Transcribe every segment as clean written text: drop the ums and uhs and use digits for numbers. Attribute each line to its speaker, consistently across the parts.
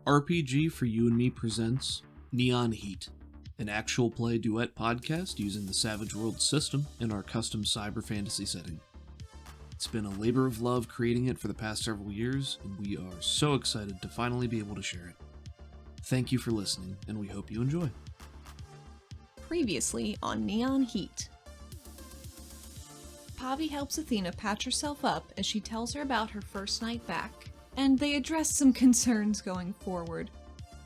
Speaker 1: RPG for You and Me presents Neon Heat, an actual play duet podcast using the Savage World system in our custom cyber fantasy setting. It's been a labor of love creating it for the past several years, and we are so excited to finally be able to share it. Thank you for listening, and we hope you enjoy.
Speaker 2: Previously on Neon Heat. Pavi helps Athena patch herself up as she tells her about her first night back, and they address some concerns going forward.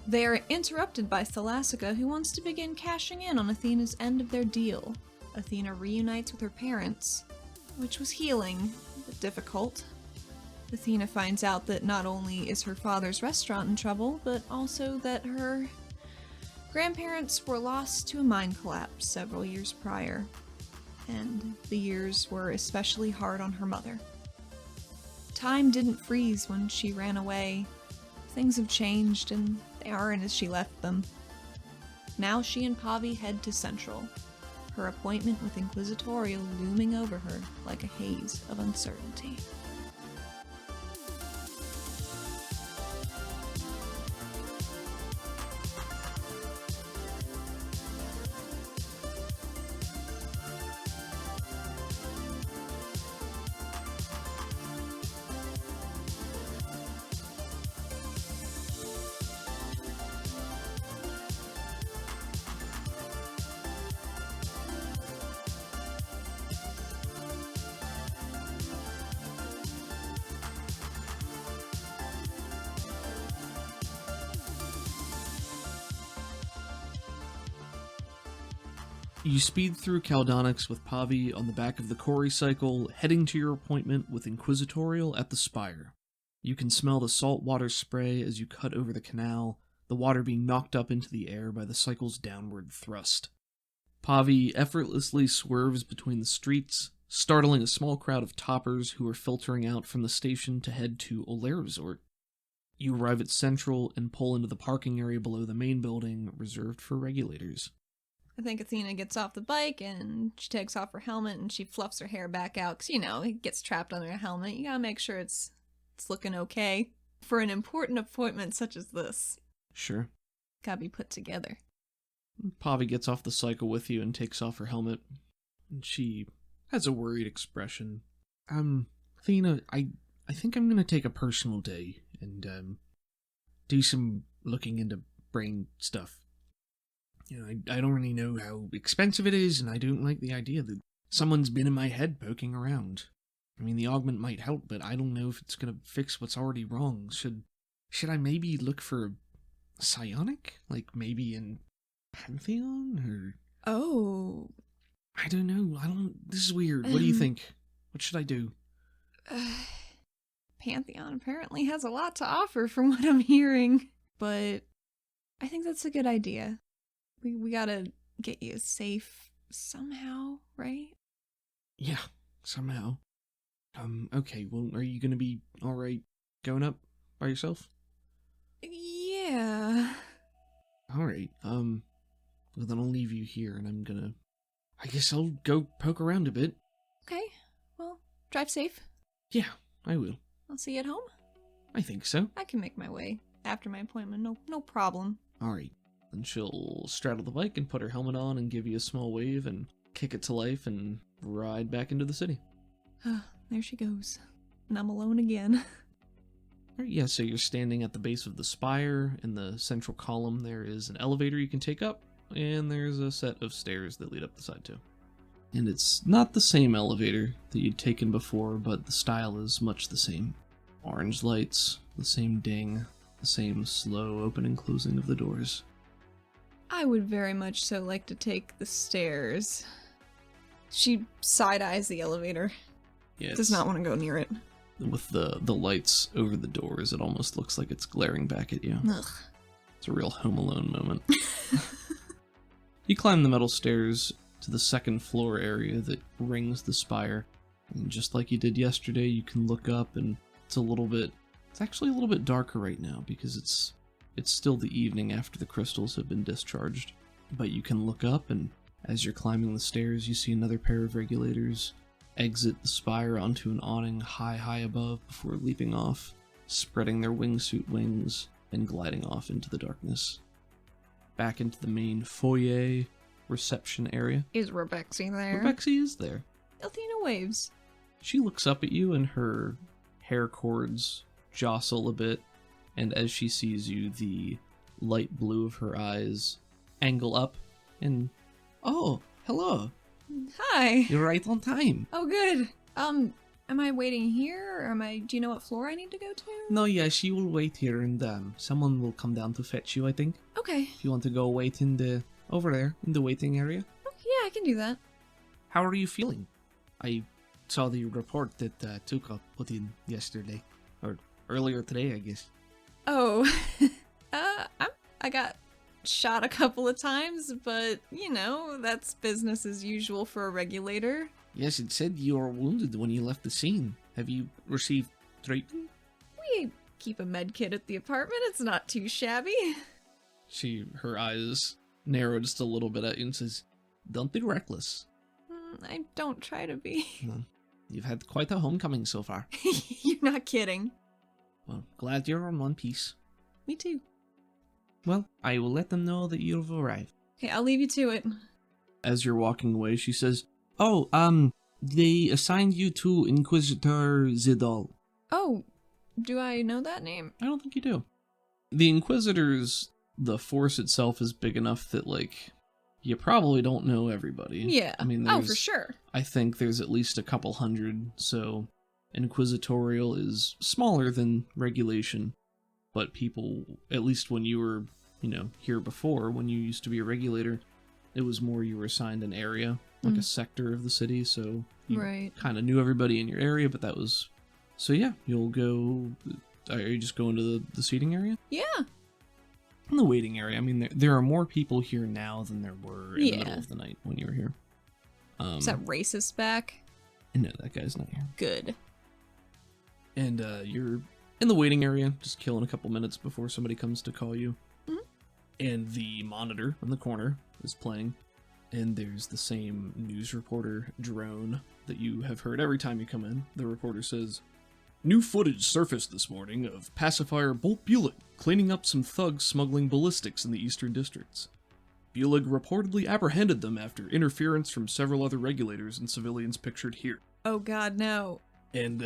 Speaker 2: They are interrupted by Thalassica, who wants to begin cashing in on Athena's end of their deal. Athena reunites with her parents, which was healing, but difficult. Athena finds out that not only is her father's restaurant in trouble, but also that her grandparents were lost to a mine collapse several years prior, and the years were especially hard on her mother. Time didn't freeze when she ran away. Things have changed, and they aren't as she left them. Now she and Pavi head to Central, her appointment with Inquisitorial looming over her like a haze of uncertainty.
Speaker 1: You speed through Caldonix with Pavi on the back of the Quarry Cycle, heading to your appointment with Inquisitorial at the Spire. You can smell the salt water spray as you cut over the canal, the water being knocked up into the air by the cycle's downward thrust. Pavi effortlessly swerves between the streets, startling a small crowd of toppers who are filtering out from the station to head to Olair Resort. You arrive at Central and pull into the parking area below the main building, reserved for regulators.
Speaker 2: I think Athena gets off the bike and she takes off her helmet and she fluffs her hair back out because, it gets trapped under a helmet. You gotta make sure it's looking okay for an important appointment such as this.
Speaker 1: Sure.
Speaker 2: Gotta be put together.
Speaker 1: Pavi gets off the cycle with you and takes off her helmet. And she has a worried expression. Athena, I think I'm gonna take a personal day and, do some looking into brain stuff. I don't really know how expensive it is, and I don't like the idea that someone's been in my head poking around. I mean, the augment might help, but I don't know if it's gonna fix what's already wrong. Should I maybe look for a psionic? Like, maybe in Pantheon, or...
Speaker 2: Oh.
Speaker 1: I don't know, this is weird. What do you think? What should I do?
Speaker 2: Pantheon apparently has a lot to offer from what I'm hearing, but I think that's a good idea. We gotta get you safe somehow, right?
Speaker 1: Yeah, somehow. Okay, well, are you gonna be alright going up by yourself?
Speaker 2: Yeah.
Speaker 1: Alright, well then I'll leave you here and I guess I'll go poke around a bit.
Speaker 2: Okay, well, drive safe.
Speaker 1: Yeah, I will.
Speaker 2: I'll see you at home.
Speaker 1: I think so.
Speaker 2: I can make my way after my appointment, no problem.
Speaker 1: Alright. And she'll straddle the bike and put her helmet on and give you a small wave and kick it to life and ride back into the city.
Speaker 2: There she goes. And I'm alone again.
Speaker 1: Alright, yeah, so you're standing at the base of the spire. In the central column there is an elevator you can take up, and there's a set of stairs that lead up the side too. And it's not the same elevator that you'd taken before, but the style is much the same. Orange lights, the same ding, the same slow open and closing of the doors.
Speaker 2: I would very much so like to take the stairs. She side-eyes the elevator.
Speaker 1: Yeah,
Speaker 2: does not want to go near it.
Speaker 1: With the lights over the doors, it almost looks like it's glaring back at you.
Speaker 2: Ugh.
Speaker 1: It's a real Home Alone moment. You climb the metal stairs to the second floor area that rings the spire. And just like you did yesterday, you can look up and it's actually a little bit darker right now because it's still the evening after the crystals have been discharged. But you can look up, and as you're climbing the stairs, you see another pair of regulators exit the spire onto an awning high above before leaping off, spreading their wingsuit wings and gliding off into the darkness. Back into the main foyer reception area.
Speaker 2: Is Rebexy there?
Speaker 1: Rebexy is there.
Speaker 2: Athena waves.
Speaker 1: She looks up at you and her hair cords jostle a bit, and as she sees you, the light blue of her eyes angle up and, oh, hello.
Speaker 2: Hi.
Speaker 1: You're right on time.
Speaker 2: Oh, good. Am I waiting here, or do you know what floor I need to go to?
Speaker 1: No, yeah, she will wait here, and someone will come down to fetch you, I think.
Speaker 2: Okay.
Speaker 1: If you want to go wait over there, in the waiting area.
Speaker 2: Oh, yeah, I can do that.
Speaker 1: How are you feeling? I saw the report that Tuka put in yesterday, or earlier today, I guess.
Speaker 2: Oh, I got shot a couple of times, but, that's business as usual for a regulator.
Speaker 1: Yes, it said you were wounded when you left the scene. Have you received treatment?
Speaker 2: We keep a med kit at the apartment. It's not too shabby.
Speaker 1: Her eyes narrow just a little bit at you and says, don't be reckless.
Speaker 2: I don't try to be.
Speaker 1: Well, you've had quite a homecoming so far.
Speaker 2: You're not kidding.
Speaker 1: Well, glad you're in one piece.
Speaker 2: Me too.
Speaker 1: Well, I will let them know that you've arrived.
Speaker 2: Okay, I'll leave you to it.
Speaker 1: As you're walking away, she says, oh, they assigned you to Inquisitor Zidal.
Speaker 2: Oh, do I know that name?
Speaker 1: I don't think you do. The Inquisitors, the force itself is big enough that, you probably don't know everybody.
Speaker 2: Yeah.
Speaker 1: I mean,
Speaker 2: for sure.
Speaker 1: I think there's at least a couple hundred, so Inquisitorial is smaller than Regulation. But people, at least when you were, here before, when you used to be a regulator, it was more you were assigned an area, like a sector of the city, so you kind of knew everybody in your area, but that was... So yeah, you'll go... Are you just going to the seating area?
Speaker 2: Yeah.
Speaker 1: In the waiting area. I mean, there are more people here now than there were in the middle of the night when you were here.
Speaker 2: Is that racist back?
Speaker 1: No, that guy's not here.
Speaker 2: Good.
Speaker 1: And you're in the waiting area, just killing a couple minutes before somebody comes to call you.
Speaker 2: Mm-hmm.
Speaker 1: And the monitor in the corner is playing. And there's the same news reporter drone that you have heard every time you come in. The reporter says, new footage surfaced this morning of pacifier Bolt Bulig cleaning up some thugs smuggling ballistics in the eastern districts. Bulig reportedly apprehended them after interference from several other regulators and civilians pictured here.
Speaker 2: Oh god, no.
Speaker 1: And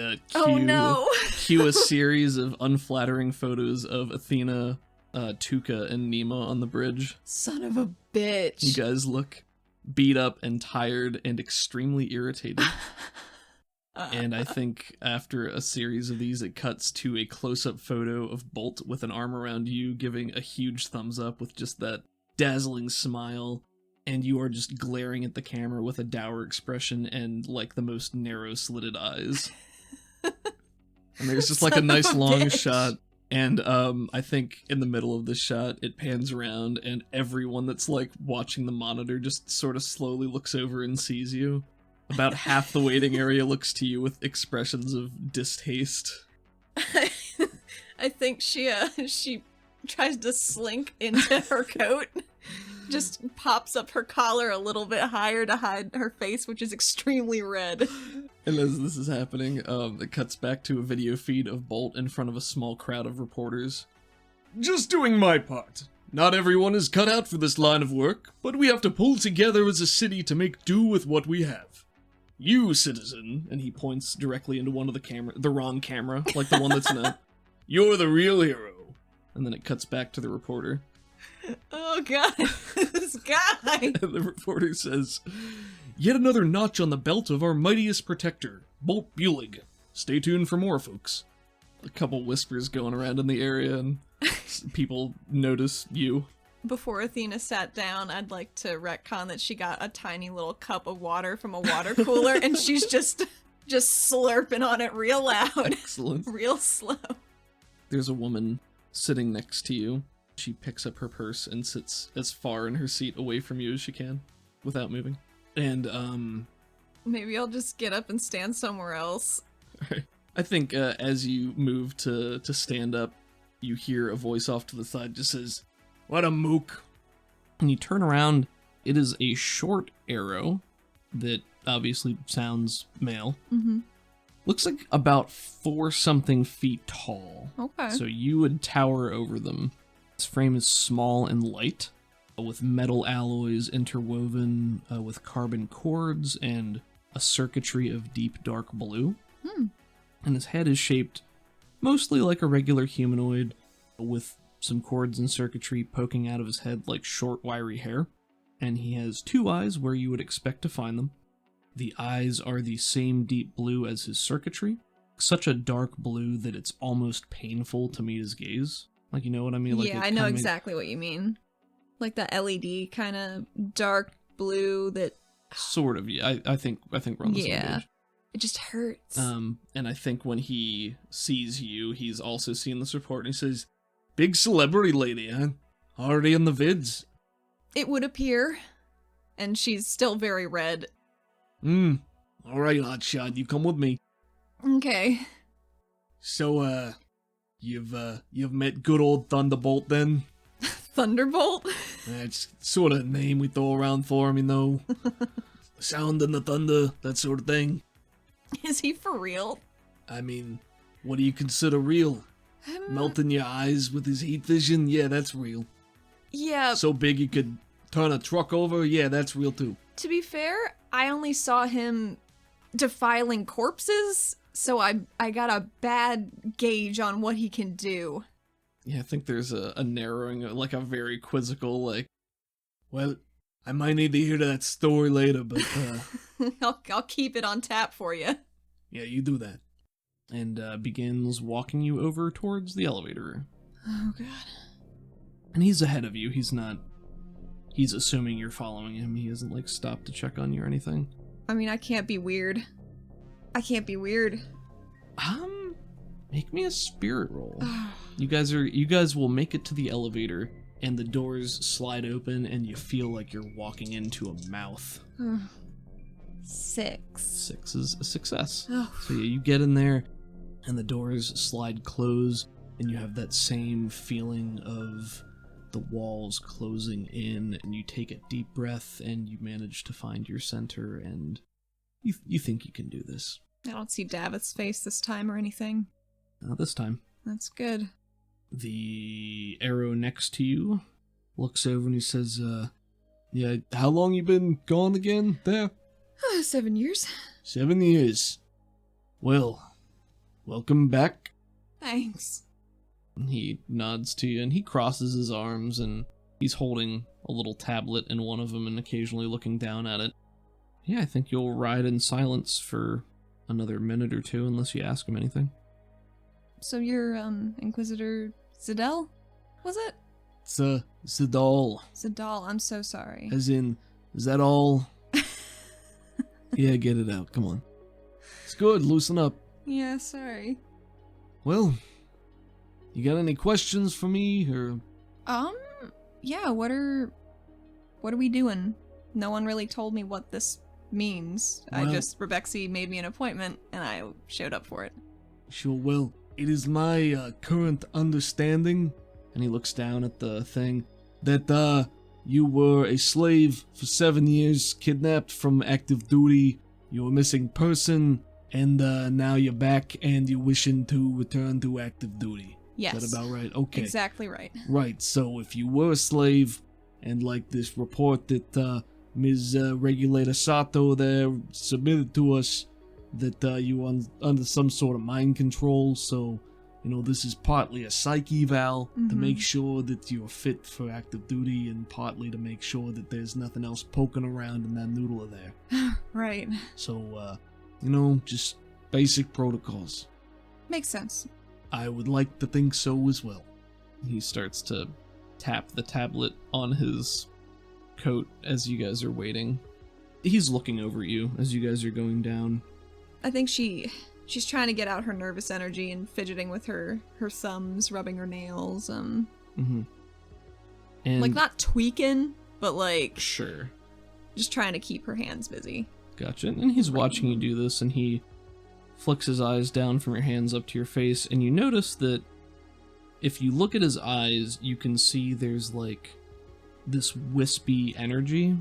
Speaker 2: cue
Speaker 1: a series of unflattering photos of Athena, Tuka, and Nima on the bridge.
Speaker 2: Son of a bitch.
Speaker 1: You guys look beat up and tired and extremely irritated. And I think after a series of these, it cuts to a close-up photo of Bolt with an arm around you, giving a huge thumbs up with just that dazzling smile, and you are just glaring at the camera with a dour expression and, the most narrow-slitted eyes. And there's just, a nice long shot, and, I think in the middle of the shot, it pans around, and everyone that's, watching the monitor just sort of slowly looks over and sees you. About half the waiting area looks to you with expressions of distaste.
Speaker 2: I think she tries to slink into her coat, just pops up her collar a little bit higher to hide her face, which is extremely red.
Speaker 1: And as this is happening, it cuts back to a video feed of Bolt in front of a small crowd of reporters. Just doing my part. Not everyone is cut out for this line of work, but we have to pull together as a city to make do with what we have. You, citizen, and he points directly into one of the wrong camera, the one that's not. You're the real hero. And then it cuts back to the reporter.
Speaker 2: Oh god, this guy!
Speaker 1: And the reporter says, yet another notch on the belt of our mightiest protector, Bolt Bulig. Stay tuned for more, folks. A couple whispers going around in the area, and people notice you.
Speaker 2: Before Athena sat down, I'd like to retcon that she got a tiny little cup of water from a water cooler, and she's just slurping on it real loud.
Speaker 1: Excellent.
Speaker 2: Real slow.
Speaker 1: There's a woman sitting next to you. She picks up her purse and sits as far in her seat away from you as she can, without moving. And,
Speaker 2: maybe I'll just get up and stand somewhere else.
Speaker 1: Alright. I think, as you move to stand up, you hear a voice off to the side just says, what a mook. And you turn around, it is a short arrow that obviously sounds male.
Speaker 2: Mm-hmm.
Speaker 1: looks like about 4-something feet tall.
Speaker 2: Okay.
Speaker 1: So you would tower over them. Its frame is small and light, with metal alloys interwoven with carbon cords and a circuitry of deep dark blue. And his head is shaped mostly like a regular humanoid, with some cords and circuitry poking out of his head like short, wiry hair. And he has 2 eyes where you would expect to find them. The eyes are the same deep blue as his circuitry. Such a dark blue that it's almost painful to meet his gaze. Like, you know what I mean? Like,
Speaker 2: yeah, I know exactly what you mean. Like the LED kind of dark blue that...
Speaker 1: Sort of, yeah. I think we're on the same page.
Speaker 2: It just hurts.
Speaker 1: And I think when he sees you, he's also seen this report, and he says, "Big celebrity lady, huh? Already in the vids."
Speaker 2: It would appear. And she's still very red.
Speaker 1: Alright, hotshot, you come with me.
Speaker 2: Okay.
Speaker 1: So, you've met good old Thunderbolt then?
Speaker 2: Thunderbolt?
Speaker 1: That's sort of a name we throw around for him, you know. Sound and the thunder, that sort of thing.
Speaker 2: Is he for real?
Speaker 1: I mean, what do you consider real? Melting your eyes with his heat vision? Yeah, that's real.
Speaker 2: Yeah.
Speaker 1: So big you could turn a truck over? Yeah, that's real too.
Speaker 2: To be fair, I only saw him defiling corpses, so I got a bad gauge on what he can do.
Speaker 1: Yeah, I think there's a narrowing, like a very quizzical, like, well, I might need to hear that story later, but,
Speaker 2: I'll keep it on tap for you.
Speaker 1: Yeah, you do that. And, begins walking you over towards the elevator.
Speaker 2: Oh, God.
Speaker 1: And he's ahead of you, he's assuming you're following him, he hasn't, like, stopped to check on you or anything.
Speaker 2: I mean, I can't be weird.
Speaker 1: Make me a spirit roll. You guys will make it to the elevator, and the doors slide open, and you feel like you're walking into a mouth.
Speaker 2: 6.
Speaker 1: 6 is a success.
Speaker 2: Oh.
Speaker 1: So yeah, you get in there, and the doors slide close, and you have that same feeling of the walls closing in, and you take a deep breath, and you manage to find your center, and you think you can do this.
Speaker 2: I don't see Davith's face this time or anything.
Speaker 1: Not this time.
Speaker 2: That's good.
Speaker 1: The arrow next to you looks over and he says, yeah, how long you been gone again there?
Speaker 2: 7 years.
Speaker 1: 7 years. Well, welcome back.
Speaker 2: Thanks.
Speaker 1: He nods to you and he crosses his arms and he's holding a little tablet in one of them and occasionally looking down at it. Yeah, I think you'll ride in silence for another minute or two unless you ask him anything.
Speaker 2: So you're, Inquisitor Zidel? Was it?
Speaker 1: It's, Zidal.
Speaker 2: Zidal, I'm so sorry.
Speaker 1: As in, is that all? Yeah, get it out, come on. It's good, loosen up.
Speaker 2: Yeah, sorry.
Speaker 1: Well, you got any questions for me, or?
Speaker 2: Yeah, what are we doing? No one really told me what this means.
Speaker 1: Well,
Speaker 2: Rebexy made me an appointment, and I showed up for it.
Speaker 1: Sure, well, it is my, current understanding, and he looks down at the thing, that, you were a slave for 7 years, kidnapped from active duty, you were a missing person, and, now you're back, and you're wishing to return to active duty.
Speaker 2: Yes.
Speaker 1: Is that about right? Okay.
Speaker 2: Exactly right.
Speaker 1: Right, so if you were a slave, and like this report that, Ms. Regulator Sato there submitted to us, that you were under some sort of mind control, so, you know, this is partly a psych eval to make sure that you're fit for active duty, and partly to make sure that there's nothing else poking around in that noodler there.
Speaker 2: Right.
Speaker 1: So, you know, just basic protocols.
Speaker 2: Makes sense.
Speaker 1: I would like to think so as well. He starts to tap the tablet on his coat as you guys are waiting. He's looking over you as you guys are going down.
Speaker 2: I think she's trying to get out her nervous energy and fidgeting with her thumbs, rubbing her nails,
Speaker 1: And
Speaker 2: like not tweaking, but like
Speaker 1: sure,
Speaker 2: just trying to keep her hands busy.
Speaker 1: Gotcha. And he's watching you do this, and he flicks his eyes down from your hands up to your face, and you notice that if you look at his eyes, you can see there's like this wispy energy.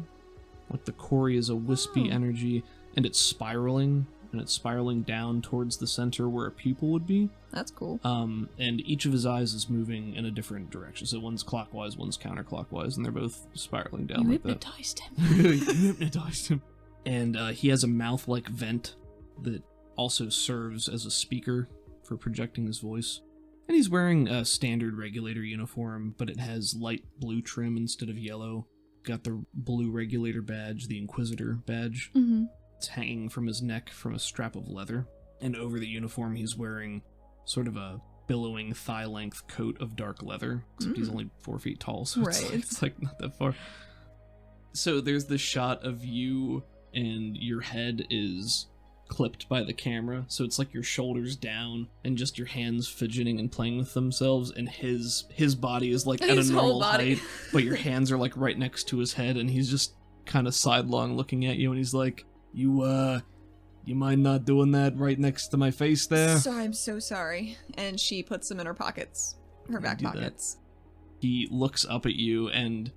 Speaker 1: Like the Cori is a wispy energy, and it's spiraling and it's spiraling down towards the center where a pupil would be.
Speaker 2: That's cool.
Speaker 1: And each of his eyes is moving in a different direction. So one's clockwise, one's counterclockwise, and they're both spiraling down
Speaker 2: You
Speaker 1: like that.
Speaker 2: hypnotized him.
Speaker 1: You hypnotized him. And he has a mouth-like vent that also serves as a speaker for projecting his voice. And he's wearing a standard regulator uniform, but it has light blue trim instead of yellow. Got the blue regulator badge, the Inquisitor badge.
Speaker 2: Mm-hmm.
Speaker 1: It's hanging from his neck from a strap of leather. And over the uniform, he's wearing sort of a billowing thigh-length coat of dark leather. Except he's only 4 feet tall, so it's like not that far. So there's this shot of you, and your head is clipped by the camera, so it's like your shoulders down and just your hands fidgeting and playing with themselves, and his body is like at a normal height, but your hands are like right next to his head, and he's just kind of sidelong looking at you, and he's like, you mind not doing that right next to my face there?
Speaker 2: So I'm so sorry. And she puts them in her pockets, her back pockets.
Speaker 1: He looks up at you, and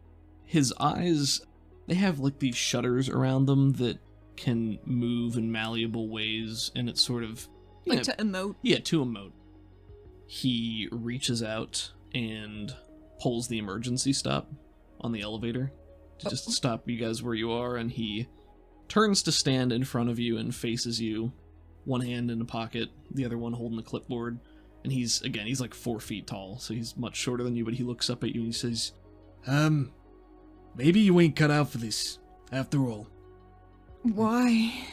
Speaker 1: his eyes, they have like these shutters around them that can move in malleable ways, and it's sort of
Speaker 2: like to emote.
Speaker 1: Yeah, to emote. He reaches out and pulls the emergency stop on the elevator to just stop you guys where you are, and he turns to stand in front of you and faces you, one hand in a pocket, the other one holding the clipboard. And he's like 4 feet tall, so he's much shorter than you, but he looks up at you and he says, maybe you ain't cut out for this, after all.
Speaker 2: Why?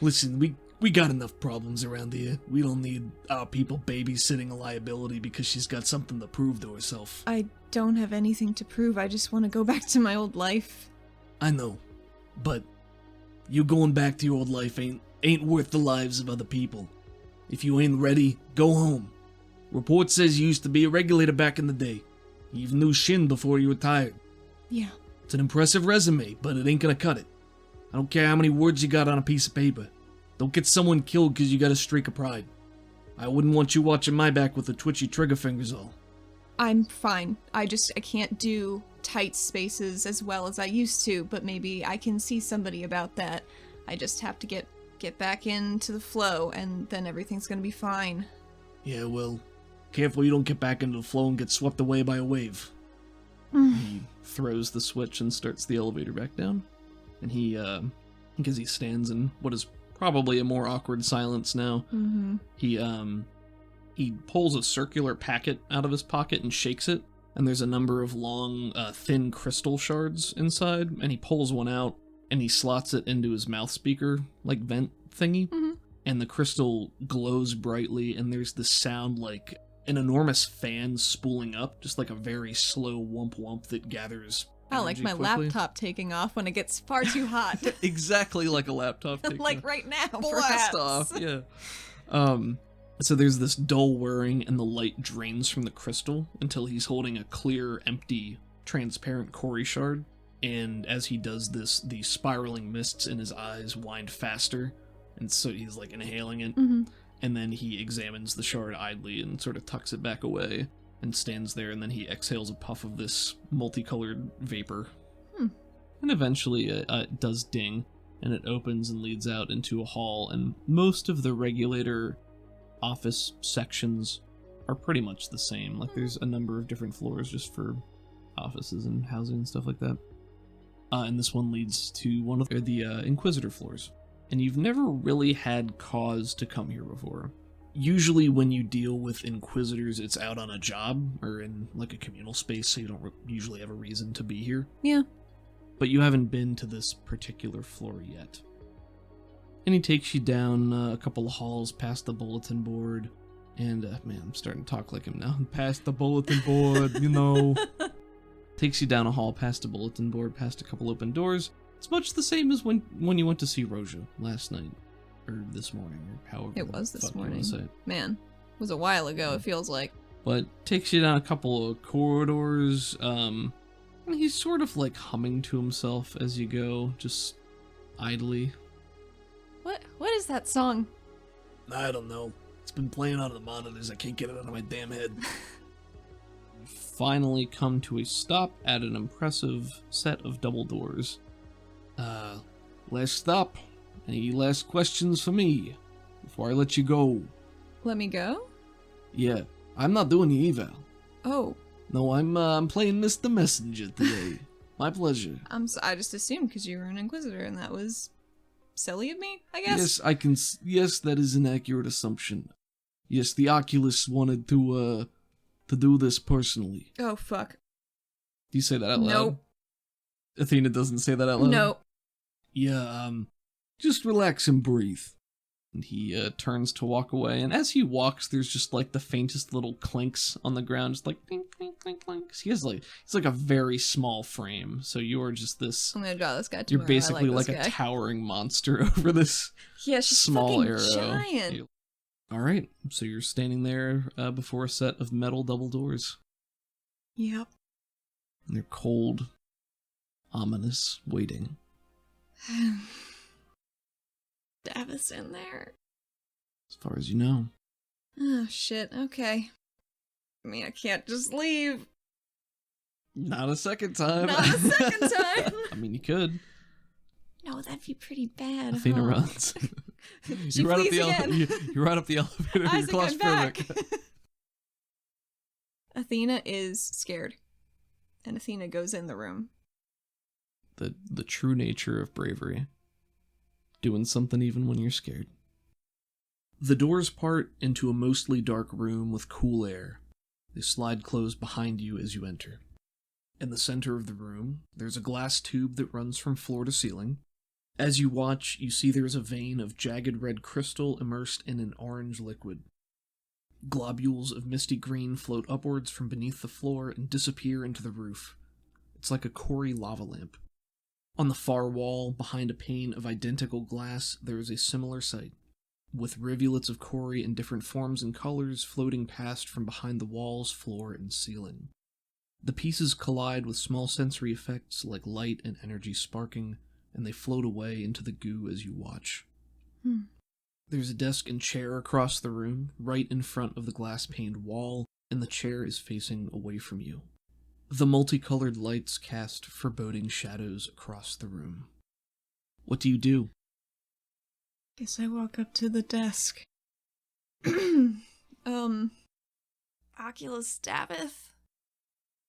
Speaker 1: Listen, we got enough problems around here. We don't need our people babysitting a liability because she's got something to prove to herself.
Speaker 2: I don't have anything to prove. I just want to go back to my old life.
Speaker 1: I know, but you going back to your old life ain't worth the lives of other people. If you ain't ready, go home. Report says you used to be a regulator back in the day. You even knew Shin before you retired.
Speaker 2: Yeah.
Speaker 1: It's an impressive resume, but it ain't gonna cut it. I don't care how many words you got on a piece of paper. Don't get someone killed because you got a streak of pride. I wouldn't want you watching my back with the twitchy trigger fingers all.
Speaker 2: I'm fine. I can't do tight spaces as well as I used to, but maybe I can see somebody about that. I just have to get back into the flow, and then everything's gonna be fine.
Speaker 1: Yeah, well, careful you don't get back into the flow and get swept away by a wave. He throws the switch and starts the elevator back down. And he, because he stands in what is probably a more awkward silence now, he pulls a circular packet out of his pocket and shakes it, and there's a number of long, thin crystal shards inside, and he pulls one out, and he slots it into his mouth speaker, like vent thingy, and the crystal glows brightly, and there's this sound like an enormous fan spooling up, just like a very slow whomp-whomp that gathers
Speaker 2: like my
Speaker 1: quickly.
Speaker 2: Laptop taking off when it gets far too hot.
Speaker 1: Exactly like a laptop taking
Speaker 2: like
Speaker 1: off.
Speaker 2: Right now,
Speaker 1: Blast off, yeah. So there's this dull whirring, and the light drains from the crystal until he's holding a clear, empty, transparent Cori shard. And as he does this, the spiraling mists in his eyes wind faster, and so he's like inhaling it. And then he examines the shard idly and sort of tucks it back away and stands there, and then he exhales a puff of this multicolored vapor. And eventually it does ding, and it opens and leads out into a hall, and most of the regulator office sections are pretty much the same. Like, there's a number of different floors just for offices and housing and stuff like that. And this one leads to one of the Inquisitor floors. And you've never really had cause to come here before. Usually when you deal with Inquisitors, it's out on a job or in like a communal space, so you don't usually have a reason to be here.
Speaker 2: Yeah.
Speaker 1: But you haven't been to this particular floor yet. And he takes you down a couple of halls past the bulletin board. And, man, I'm starting to talk like him now. Past the bulletin board, you know. Takes you down a hall past a bulletin board, past a couple open doors. It's much the same as when you went to see Roja last night. Or this morning, or however.
Speaker 2: It was this morning.
Speaker 1: Say it.
Speaker 2: Man, it was a while ago, it feels like.
Speaker 1: But takes you down a couple of corridors. And he's sort of like humming to himself as you go, just idly.
Speaker 2: What is that song?
Speaker 1: I don't know. It's been playing on the monitors. I can't get it out of my damn head. You finally come to a stop at an impressive set of double doors. Last stop. Any last questions for me before I let you go?
Speaker 2: Let me go?
Speaker 1: Yeah, I'm not doing the eval.
Speaker 2: Oh.
Speaker 1: No, I'm playing Mr. Messenger today. My pleasure.
Speaker 2: I just assumed because you were an Inquisitor, and that was silly of me, I guess.
Speaker 1: Yes, that is an accurate assumption. Yes, the Oculus wanted to do this personally.
Speaker 2: Oh, fuck.
Speaker 1: Do you say that out loud?
Speaker 2: Nope.
Speaker 1: Athena doesn't say that out loud?
Speaker 2: Nope.
Speaker 1: Yeah, just relax and breathe. And he turns to walk away, and as he walks, there's just like the faintest little clinks on the ground, just like clink, clink, clink, clink. He's like a very small frame, so you're just this.
Speaker 2: I'm gonna draw this guy tomorrow.
Speaker 1: You're basically
Speaker 2: like
Speaker 1: a towering monster over this
Speaker 2: she's
Speaker 1: small
Speaker 2: fucking
Speaker 1: arrow.
Speaker 2: Giant.
Speaker 1: All right, so you're standing there before a set of metal double doors.
Speaker 2: Yep.
Speaker 1: And they're cold, ominous, waiting.
Speaker 2: Davis in there.
Speaker 1: As far as you know.
Speaker 2: Oh, shit. Okay. I mean, I can't just leave.
Speaker 1: Not a second time.
Speaker 2: Not a second time.
Speaker 1: I mean, you could.
Speaker 2: No, that'd be pretty bad.
Speaker 1: Athena runs.
Speaker 2: You run
Speaker 1: up the elevator. You're
Speaker 2: Isaac, I'm back.
Speaker 1: claustrophobic.
Speaker 2: Athena is scared. And Athena goes in the room.
Speaker 1: The true nature of bravery. Doing something even when you're scared. The doors part into a mostly dark room with cool air. They slide closed behind you as you enter. In the center of the room, there's a glass tube that runs from floor to ceiling. As you watch, you see there's a vein of jagged red crystal immersed in an orange liquid. Globules of misty green float upwards from beneath the floor and disappear into the roof. It's like a Cori lava lamp. On the far wall, behind a pane of identical glass, there is a similar sight, with rivulets of Cori in different forms and colors floating past from behind the walls, floor, and ceiling. The pieces collide with small sensory effects like light and energy sparking, and they float away into the goo as you watch. There's a desk and chair across the room, right in front of the glass-paned wall, and the chair is facing away from you. The multicolored lights cast foreboding shadows across the room. What do you do?
Speaker 2: Guess I walk up to the desk. Oculus Davith?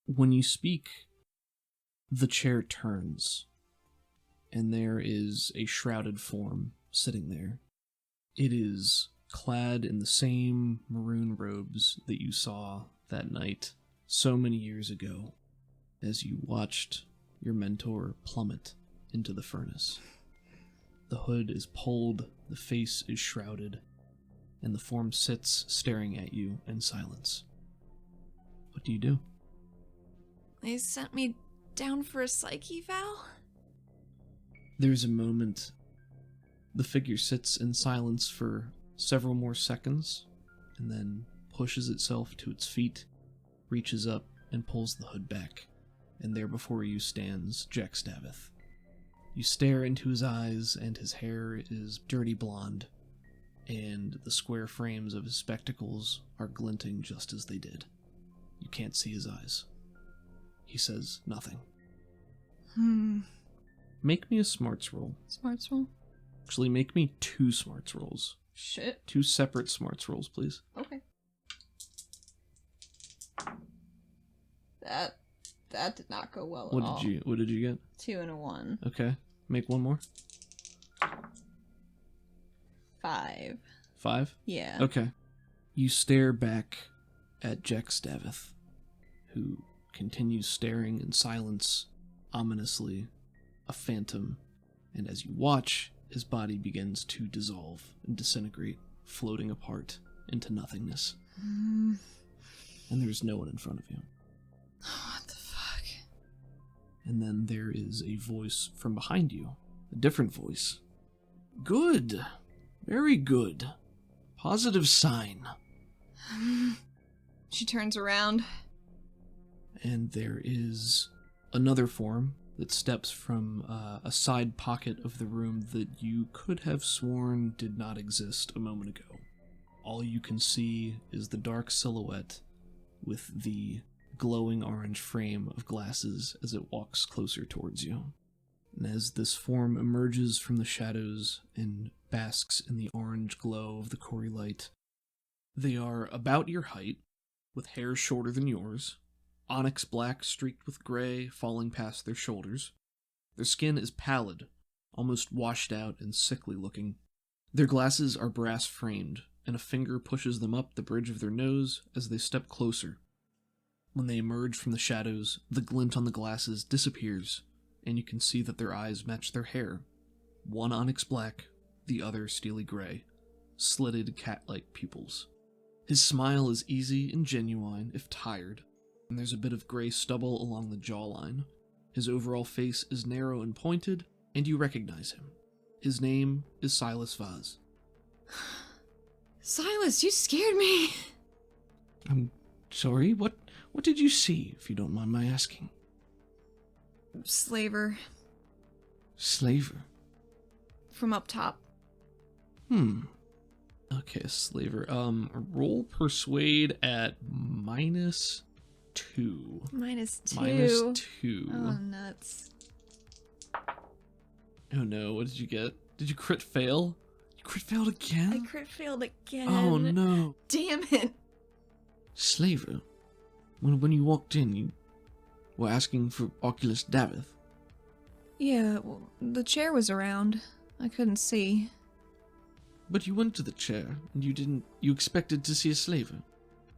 Speaker 1: When you speak, the chair turns, and there is a shrouded form sitting there. It is clad in the same maroon robes that you saw that night so many years ago as you watched your mentor plummet into the furnace. The hood is pulled, the face is shrouded, and the form sits staring at you in silence. What do you do?
Speaker 2: They sent me down for a psych eval?
Speaker 1: There's a moment. The figure sits in silence for several more seconds, and then pushes itself to its feet, reaches up, and pulls the hood back. And there before you stands Jack Stavith. You stare into his eyes, and his hair is dirty blonde, and the square frames of his spectacles are glinting just as they did. You can't see his eyes. He says nothing. Make me a smarts roll.
Speaker 2: Smarts roll?
Speaker 1: Actually, make me 2 smarts rolls.
Speaker 2: Shit.
Speaker 1: 2 separate smarts rolls, please.
Speaker 2: Okay. That did not go well at all.
Speaker 1: What did you get?
Speaker 2: 2 and a 1.
Speaker 1: Okay. Make one more.
Speaker 2: 5.
Speaker 1: 5?
Speaker 2: Yeah.
Speaker 1: Okay. You stare back at Jack Stavith, who continues staring in silence, ominously, a phantom, and as you watch, his body begins to dissolve and disintegrate, floating apart into nothingness. And there's no one in front of you.
Speaker 2: What the fuck?
Speaker 1: And then there is a voice from behind you. A different voice. Good. Very good. Positive sign.
Speaker 2: She turns around.
Speaker 1: And there is another form that steps from a side pocket of the room that you could have sworn did not exist a moment ago. All you can see is the dark silhouette with the glowing orange frame of glasses as it walks closer towards you. And as this form emerges from the shadows and basks in the orange glow of the Cori light, they are about your height, with hair shorter than yours, onyx black streaked with gray falling past their shoulders. Their skin is pallid, almost washed out and sickly looking. Their glasses are brass framed, and a finger pushes them up the bridge of their nose as they step closer. When they emerge from the shadows, the glint on the glasses disappears, and you can see that their eyes match their hair. One onyx black, the other steely gray, slitted cat-like pupils. His smile is easy and genuine, if tired, and there's a bit of gray stubble along the jawline. His overall face is narrow and pointed, and you recognize him. His name is Silas Vaz.
Speaker 2: Silas, you scared me.
Speaker 1: I'm sorry, what did you see, if you don't mind my asking?
Speaker 2: Slaver.
Speaker 1: Slaver?
Speaker 2: From up top.
Speaker 1: Okay, slaver. Roll persuade at -2. -2.
Speaker 2: Oh, nuts.
Speaker 1: Oh no, what did you get? Did you crit fail? You crit failed again?
Speaker 2: I crit failed again.
Speaker 1: Oh no.
Speaker 2: Damn it.
Speaker 1: Slaver, when you walked in, you were asking for Oculus Davith.
Speaker 2: Yeah, well, the chair was around. I couldn't see.
Speaker 1: But you went to the chair, and you expected to see a slaver.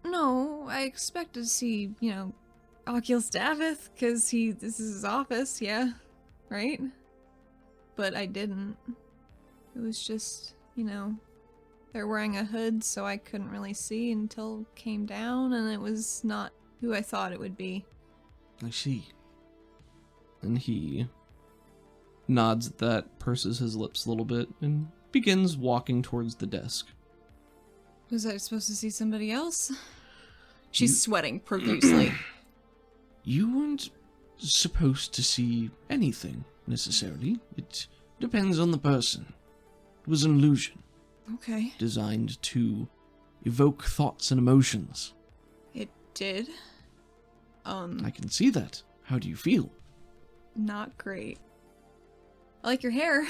Speaker 2: No, I expected to see, Oculus Davith, because this is his office, yeah, right? But I didn't. It was just, they're wearing a hood, so I couldn't really see until it came down, and it was not who I thought it would be.
Speaker 1: I see. And he nods at that, purses his lips a little bit, and begins walking towards the desk.
Speaker 2: Was I supposed to see somebody else? She's sweating profusely.
Speaker 1: You weren't supposed to see anything, necessarily. It depends on the person. It was an illusion.
Speaker 2: Okay.
Speaker 1: Designed to evoke thoughts and emotions.
Speaker 2: It did?
Speaker 1: I can see that. How do you feel?
Speaker 2: Not great. I like your hair.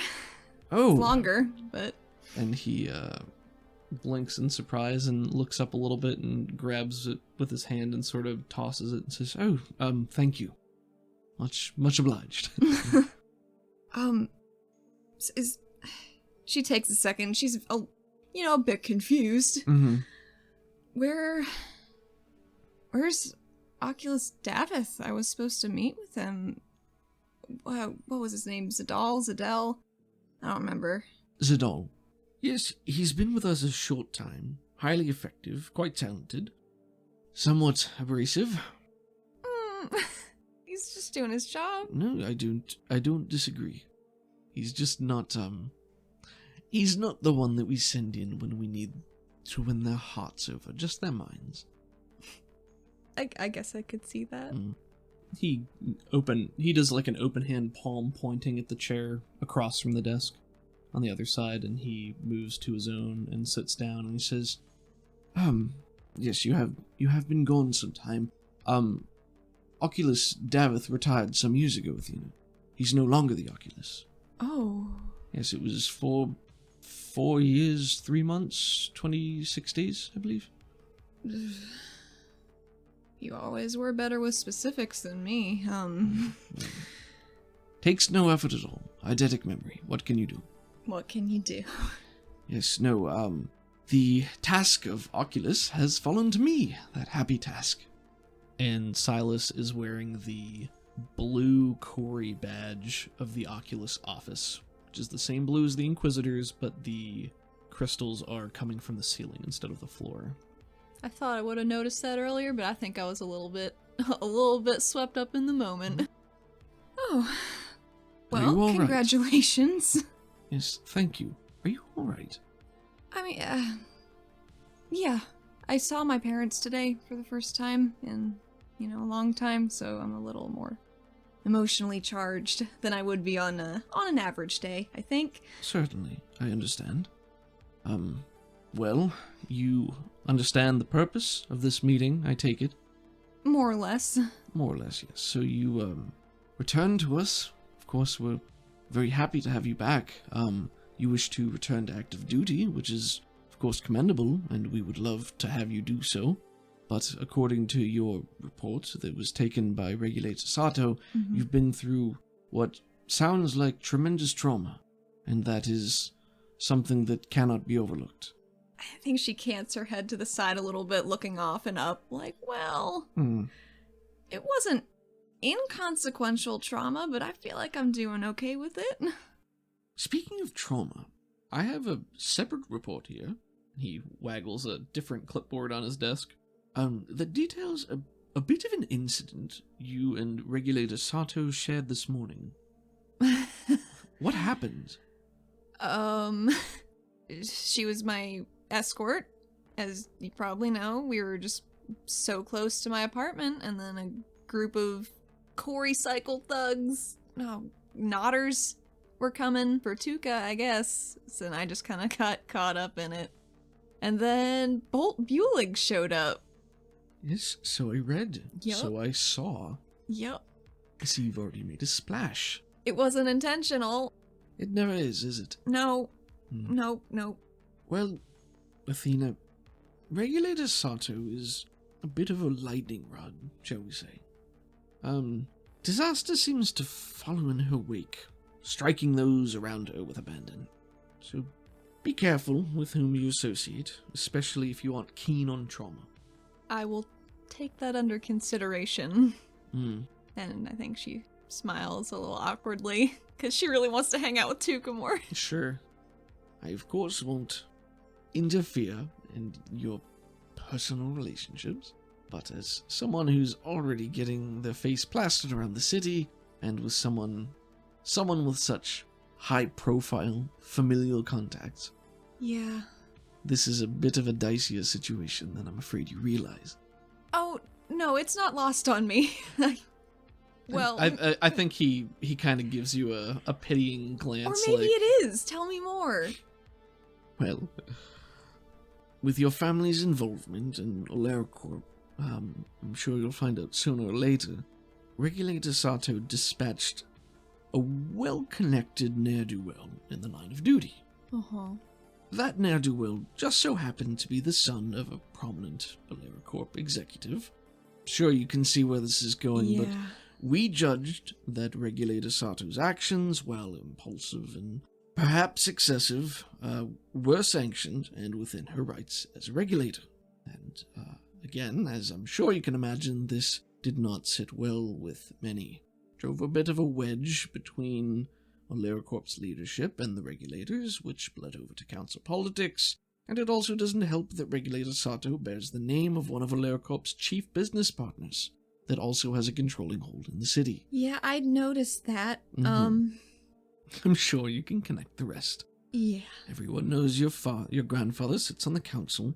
Speaker 1: Oh!
Speaker 2: It's longer, but...
Speaker 1: And he, blinks in surprise and looks up a little bit and grabs it with his hand and sort of tosses it and says, thank you. Much obliged.
Speaker 2: She takes a second. She's, a bit confused.
Speaker 1: Mm-hmm.
Speaker 2: Where's Oculus Davith? I was supposed to meet with him. What was his name? Zadell? I don't remember.
Speaker 1: Zadal. Yes, he's been with us a short time. Highly effective, quite talented. Somewhat abrasive.
Speaker 2: He's just doing his job.
Speaker 1: No, I don't disagree. He's just not, he's not the one that we send in when we need to win their hearts over, just their minds.
Speaker 2: I guess I could see that.
Speaker 1: He does like an open hand palm pointing at the chair across from the desk on the other side, and he moves to his own and sits down and he says, yes, you have been gone some time. Oculus Davith retired some years ago, Athena. He's no longer the Oculus.
Speaker 2: Oh.
Speaker 1: Yes, it was for 4 years, 3 months, 26 days, I believe.
Speaker 2: You always were better with specifics than me,
Speaker 1: Takes no effort at all. Eidetic memory. What can you do?
Speaker 2: What can you do?
Speaker 1: Yes, no, the task of Oculus has fallen to me. That happy task. And Silas is wearing the blue Cori badge of the Oculus office, which is the same blue as the Inquisitors, but the crystals are coming from the ceiling instead of the floor.
Speaker 2: I thought I would have noticed that earlier, but I think I was a little bit swept up in the moment. Oh. Well, congratulations.
Speaker 1: Yes, thank you. Are you alright?
Speaker 2: I mean, yeah. I saw my parents today for the first time in, a long time, so I'm a little more emotionally charged than I would be on an average day, I think.
Speaker 1: Certainly, I understand. Well, you understand the purpose of this meeting, I take it?
Speaker 2: More or less.
Speaker 1: More or less, yes. So you, return to us. Of course, we're very happy to have you back. You wish to return to active duty, which is, of course, commendable, and we would love to have you do so. But according to your report that was taken by Regulator Sato, you've been through what sounds like tremendous trauma, and that is something that cannot be overlooked.
Speaker 2: I think she cants her head to the side a little bit, looking off and up, like, well, it wasn't inconsequential trauma, but I feel like I'm doing okay with it.
Speaker 1: Speaking of trauma, I have a separate report here. He waggles a different clipboard on his desk. That details a bit of an incident you and Regulator Sato shared this morning. What happened?
Speaker 2: She was my escort. As you probably know, we were just so close to my apartment, and then a group of Cory cycle thugs, nodders, were coming for Tuca, I guess. So then I just kind of got caught up in it. And then Bolt Bulig showed up.
Speaker 1: Yes, so I read.
Speaker 2: Yep.
Speaker 1: So I saw.
Speaker 2: Yep.
Speaker 1: I see you've already made a splash.
Speaker 2: It wasn't intentional.
Speaker 1: It never is it?
Speaker 2: No. Nope.
Speaker 1: Well, Athena, Regulator Sato is a bit of a lightning rod, shall we say. Disaster seems to follow in her wake, striking those around her with abandon. So be careful with whom you associate, especially if you aren't keen on trauma.
Speaker 2: I will take that under consideration.
Speaker 1: Hmm.
Speaker 2: And I think she smiles a little awkwardly, because she really wants to hang out with Tuca more.
Speaker 1: Sure. I, of course, won't interfere in your personal relationships, but as someone who's already getting their face plastered around the city, and with someone with such high-profile familial contacts.
Speaker 2: Yeah.
Speaker 1: This is a bit of a dicier situation than I'm afraid you realize.
Speaker 2: Oh, no, it's not lost on me. Well,
Speaker 1: I think he kind of gives you a pitying glance.
Speaker 2: Or maybe it is. Tell me more.
Speaker 1: Well, with your family's involvement in AleraCorp, I'm sure you'll find out sooner or later, Regulator Sato dispatched a well-connected ne'er-do-well in the line of duty.
Speaker 2: Uh-huh.
Speaker 1: That ne'er-do-well just so happened to be the son of a prominent AleraCorp executive. Sure, you can see where this is going, but we judged that Regulator Sato's actions, while impulsive and perhaps excessive, were sanctioned and within her rights as a regulator. And again, as I'm sure you can imagine, this did not sit well with many. Drove a bit of a wedge between AleraCorp's leadership and the regulators, which bled over to council politics, and it also doesn't help that Regulator Sato bears the name of one of AleraCorp's chief business partners that also has a controlling hold in the city.
Speaker 2: Yeah, I'd noticed that.
Speaker 1: I'm sure you can connect the rest.
Speaker 2: Yeah.
Speaker 1: Everyone knows your grandfather sits on the council,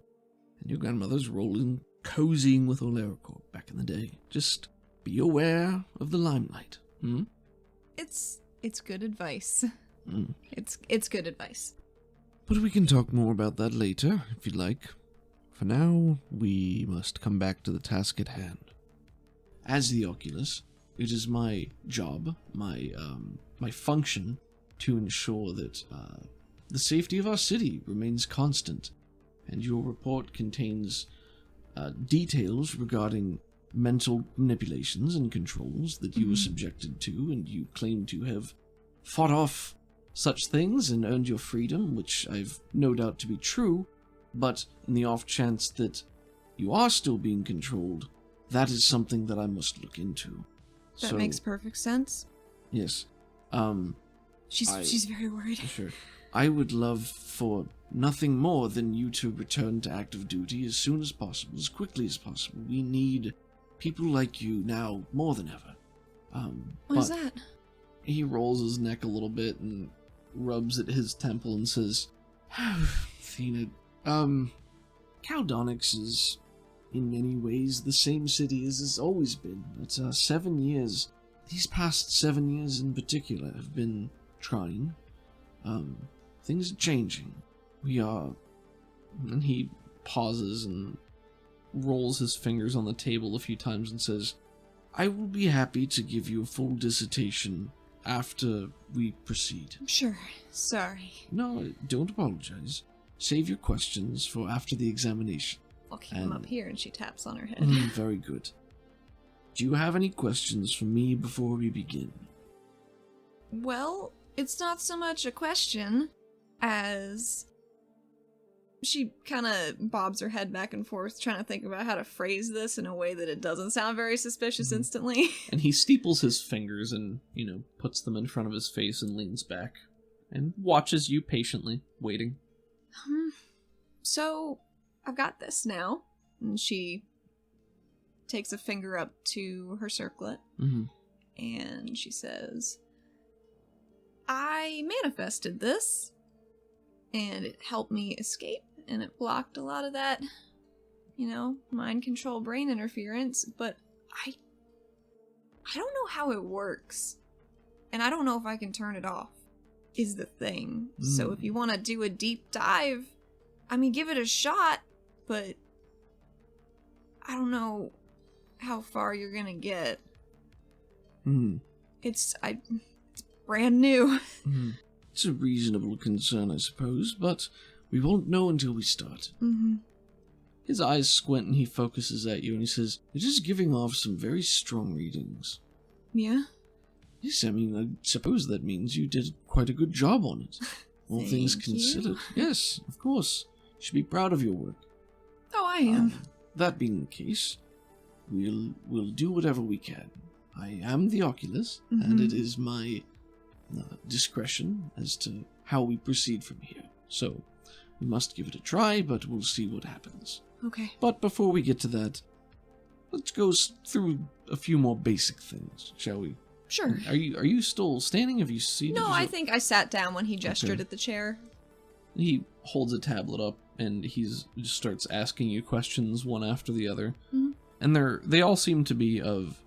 Speaker 1: and your grandmother's rolling, cozying with AleraCorp back in the day. Just be aware of the limelight.
Speaker 2: It's good advice. It's good advice.
Speaker 1: But we can talk more about that later, if you'd like. For now, we must come back to the task at hand. As the Oculus, it is my job, my function, to ensure that the safety of our city remains constant, and your report contains details regarding mental manipulations and controls that you were subjected to, and you claim to have fought off such things and earned your freedom, which I've no doubt to be true, but in the off chance that you are still being controlled, that is something that I must look into.
Speaker 2: That makes perfect sense.
Speaker 1: Yes.
Speaker 2: She's very worried.
Speaker 1: Sure. I would love for nothing more than you to return to active duty as soon as possible, as quickly as possible. We need people like you now more than ever.
Speaker 2: What is that?
Speaker 1: He rolls his neck a little bit and rubs at his temple and says, Athena, Caldonix is in many ways the same city as it's always been. It's 7 years. These past 7 years in particular have been trying. Things are changing. We are... And he pauses and rolls his fingers on the table a few times and says, I will be happy to give you a full dissertation after we proceed.
Speaker 2: Sure. Sorry.
Speaker 1: No, don't apologize. Save your questions for after the examination.
Speaker 2: I'll keep him up here, and she taps on her head.
Speaker 1: Very good. Do you have any questions for me before we begin?
Speaker 2: Well, it's not so much a question as... She kind of bobs her head back and forth, trying to think about how to phrase this in a way that it doesn't sound very suspicious instantly.
Speaker 1: And he steeples his fingers and, puts them in front of his face and leans back. And watches you patiently, waiting.
Speaker 2: So, I've got this now. And she takes a finger up to her circlet. And she says, I manifested this. And it helped me escape. And it blocked a lot of that, mind control brain interference. But I don't know how it works. And I don't know if I can turn it off, is the thing. So if you want to do a deep dive, give it a shot. But I don't know how far you're going to get. It's brand new.
Speaker 1: It's a reasonable concern, I suppose, but we won't know until we start. His eyes squint and he focuses at you and he says, "It is giving off some very strong readings."
Speaker 2: Yeah?
Speaker 1: Yes, I suppose that means you did quite a good job on it. All things considered. Yes, of course. You should be proud of your work.
Speaker 2: Oh, I am.
Speaker 1: That being the case, we'll do whatever we can. I am the Oculus, and it is my discretion as to how we proceed from here. So, we must give it a try, but we'll see what happens.
Speaker 2: Okay.
Speaker 1: But before we get to that, let's go through a few more basic things, shall we?
Speaker 2: Sure.
Speaker 1: Are you still standing? Have you seated?
Speaker 2: No, I think I sat down when he gestured at the chair.
Speaker 1: He holds a tablet up and he just starts asking you questions one after the other. And they all seem to be of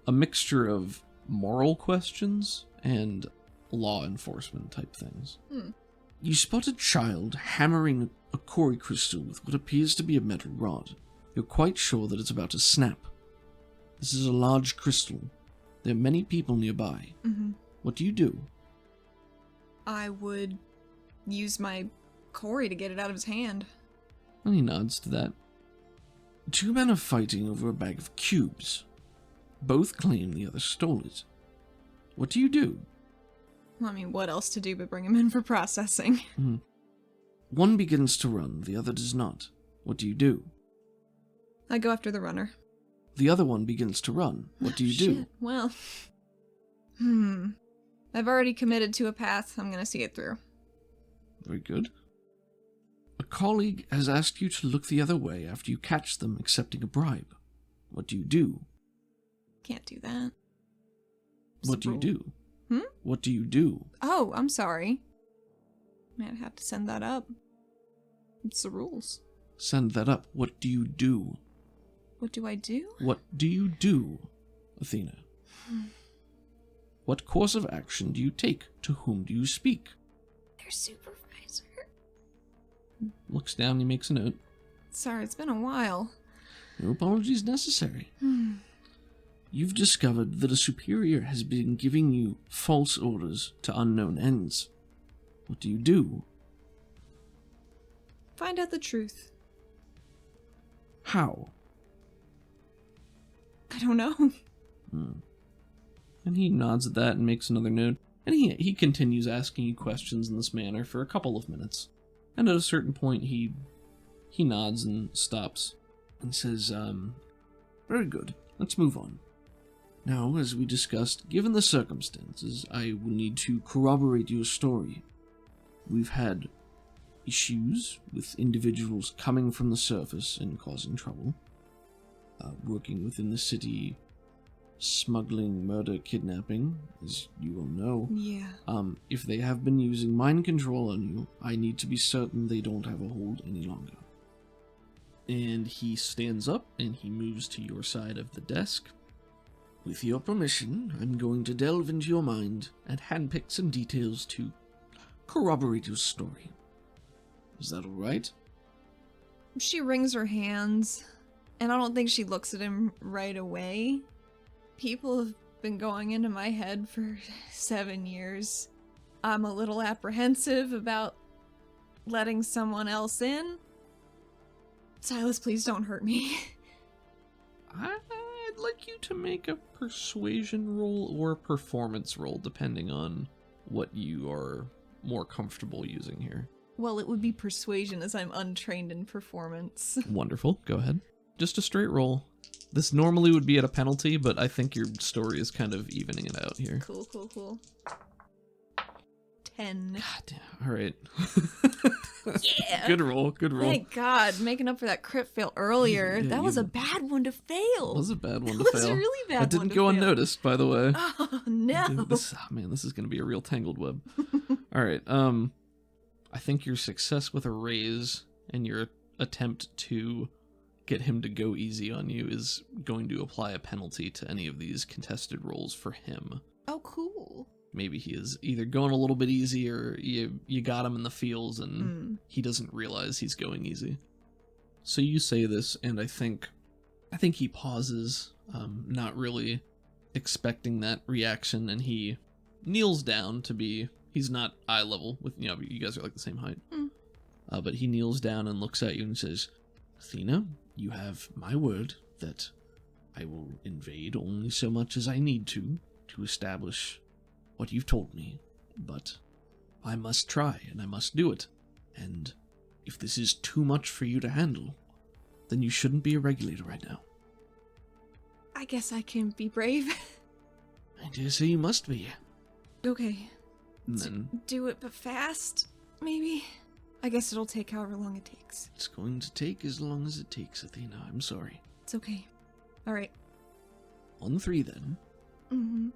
Speaker 1: a mixture of moral questions and law enforcement type things. You spot a child hammering a Cori crystal with what appears to be a metal rod. You're quite sure that it's about to snap. This is a large crystal. There are many people nearby. What do you do?
Speaker 2: I would use my Cori to get it out of his hand.
Speaker 1: And he nods to that. Two men are fighting over a bag of cubes. Both claim the other stole it. What do you do?
Speaker 2: What else to do but bring him in for processing?
Speaker 1: One begins to run, the other does not. What do you do?
Speaker 2: I go after the runner.
Speaker 1: The other one begins to run. What do you do?
Speaker 2: Well, I've already committed to a path. I'm going to see it through.
Speaker 1: Very good. A colleague has asked you to look the other way after you catch them accepting a bribe. What do you do?
Speaker 2: Can't do that.
Speaker 1: What do you do? What do you do?
Speaker 2: Oh, I'm sorry. I'd have to send that up. It's the rules.
Speaker 1: Send that up. What do you do?
Speaker 2: What do I do?
Speaker 1: What do you do, Athena? What course of action do you take? To whom do you speak?
Speaker 2: Their supervisor.
Speaker 1: Looks down, he makes a note.
Speaker 2: Sorry, it's been a while.
Speaker 1: No apologies necessary. You've discovered that a superior has been giving you false orders to unknown ends. What do you do?
Speaker 2: Find out the truth.
Speaker 1: How?
Speaker 2: I don't know.
Speaker 1: And he nods at that and makes another note. And he continues asking you questions in this manner for a couple of minutes. And at a certain point, he nods and stops and says, very good, let's move on. Now, as we discussed, given the circumstances, I will need to corroborate your story. We've had issues with individuals coming from the surface and causing trouble, working within the city, smuggling, murder, kidnapping, as you will know.
Speaker 2: Yeah.
Speaker 1: If they have been using mind control on you, I need to be certain they don't have a hold any longer. And he stands up and he moves to your side of the desk. With your permission, I'm going to delve into your mind and handpick some details to corroborate your story. Is that all right?
Speaker 2: She wrings her hands, and I don't think she looks at him right away. People have been going into my head for 7 years. I'm a little apprehensive about letting someone else in. Silas, please don't hurt me.
Speaker 1: I'd like you to make a persuasion roll or a performance roll, depending on what you are more comfortable using here.
Speaker 2: Well, it would be persuasion as I'm untrained in performance.
Speaker 1: Wonderful. Go ahead. Just a straight roll. This normally would be at a penalty, but I think your story is kind of evening it out here.
Speaker 2: Cool. 10.
Speaker 1: God damn. All right.
Speaker 2: Yeah!
Speaker 1: Good roll.
Speaker 2: Thank God, making up for that crit fail earlier.
Speaker 1: Yeah,
Speaker 2: that was a bad one to fail.
Speaker 1: It was a bad one to
Speaker 2: It was
Speaker 1: fail.
Speaker 2: a really bad one.
Speaker 1: That didn't go unnoticed, by the way.
Speaker 2: Oh, no.
Speaker 1: This is going to be a real tangled web. All right. I think your success with a raise and your attempt to get him to go easy on you is going to apply a penalty to any of these contested rolls for him.
Speaker 2: Oh, cool.
Speaker 1: Maybe he is either going a little bit easy or you got him in the feels and he doesn't realize he's going easy. So you say this, and I think he pauses, not really expecting that reaction, and he kneels down to be... He's not eye level with, you guys are like the same height. But he kneels down and looks at you and says, Athena, you have my word that I will invade only so much as I need to establish what you've told me. But I must try, and I must do it. And if this is too much for you to handle, then you shouldn't be a regulator right now.
Speaker 2: I guess I can be brave.
Speaker 1: I dare say you must be.
Speaker 2: Okay.
Speaker 1: And then
Speaker 2: Do it, but fast, maybe? I guess it'll take however long it takes.
Speaker 1: it's going to take as long as it takes, Athena. I'm sorry.
Speaker 2: It's okay. Alright.
Speaker 1: On 3, then.
Speaker 2: Mm-hmm.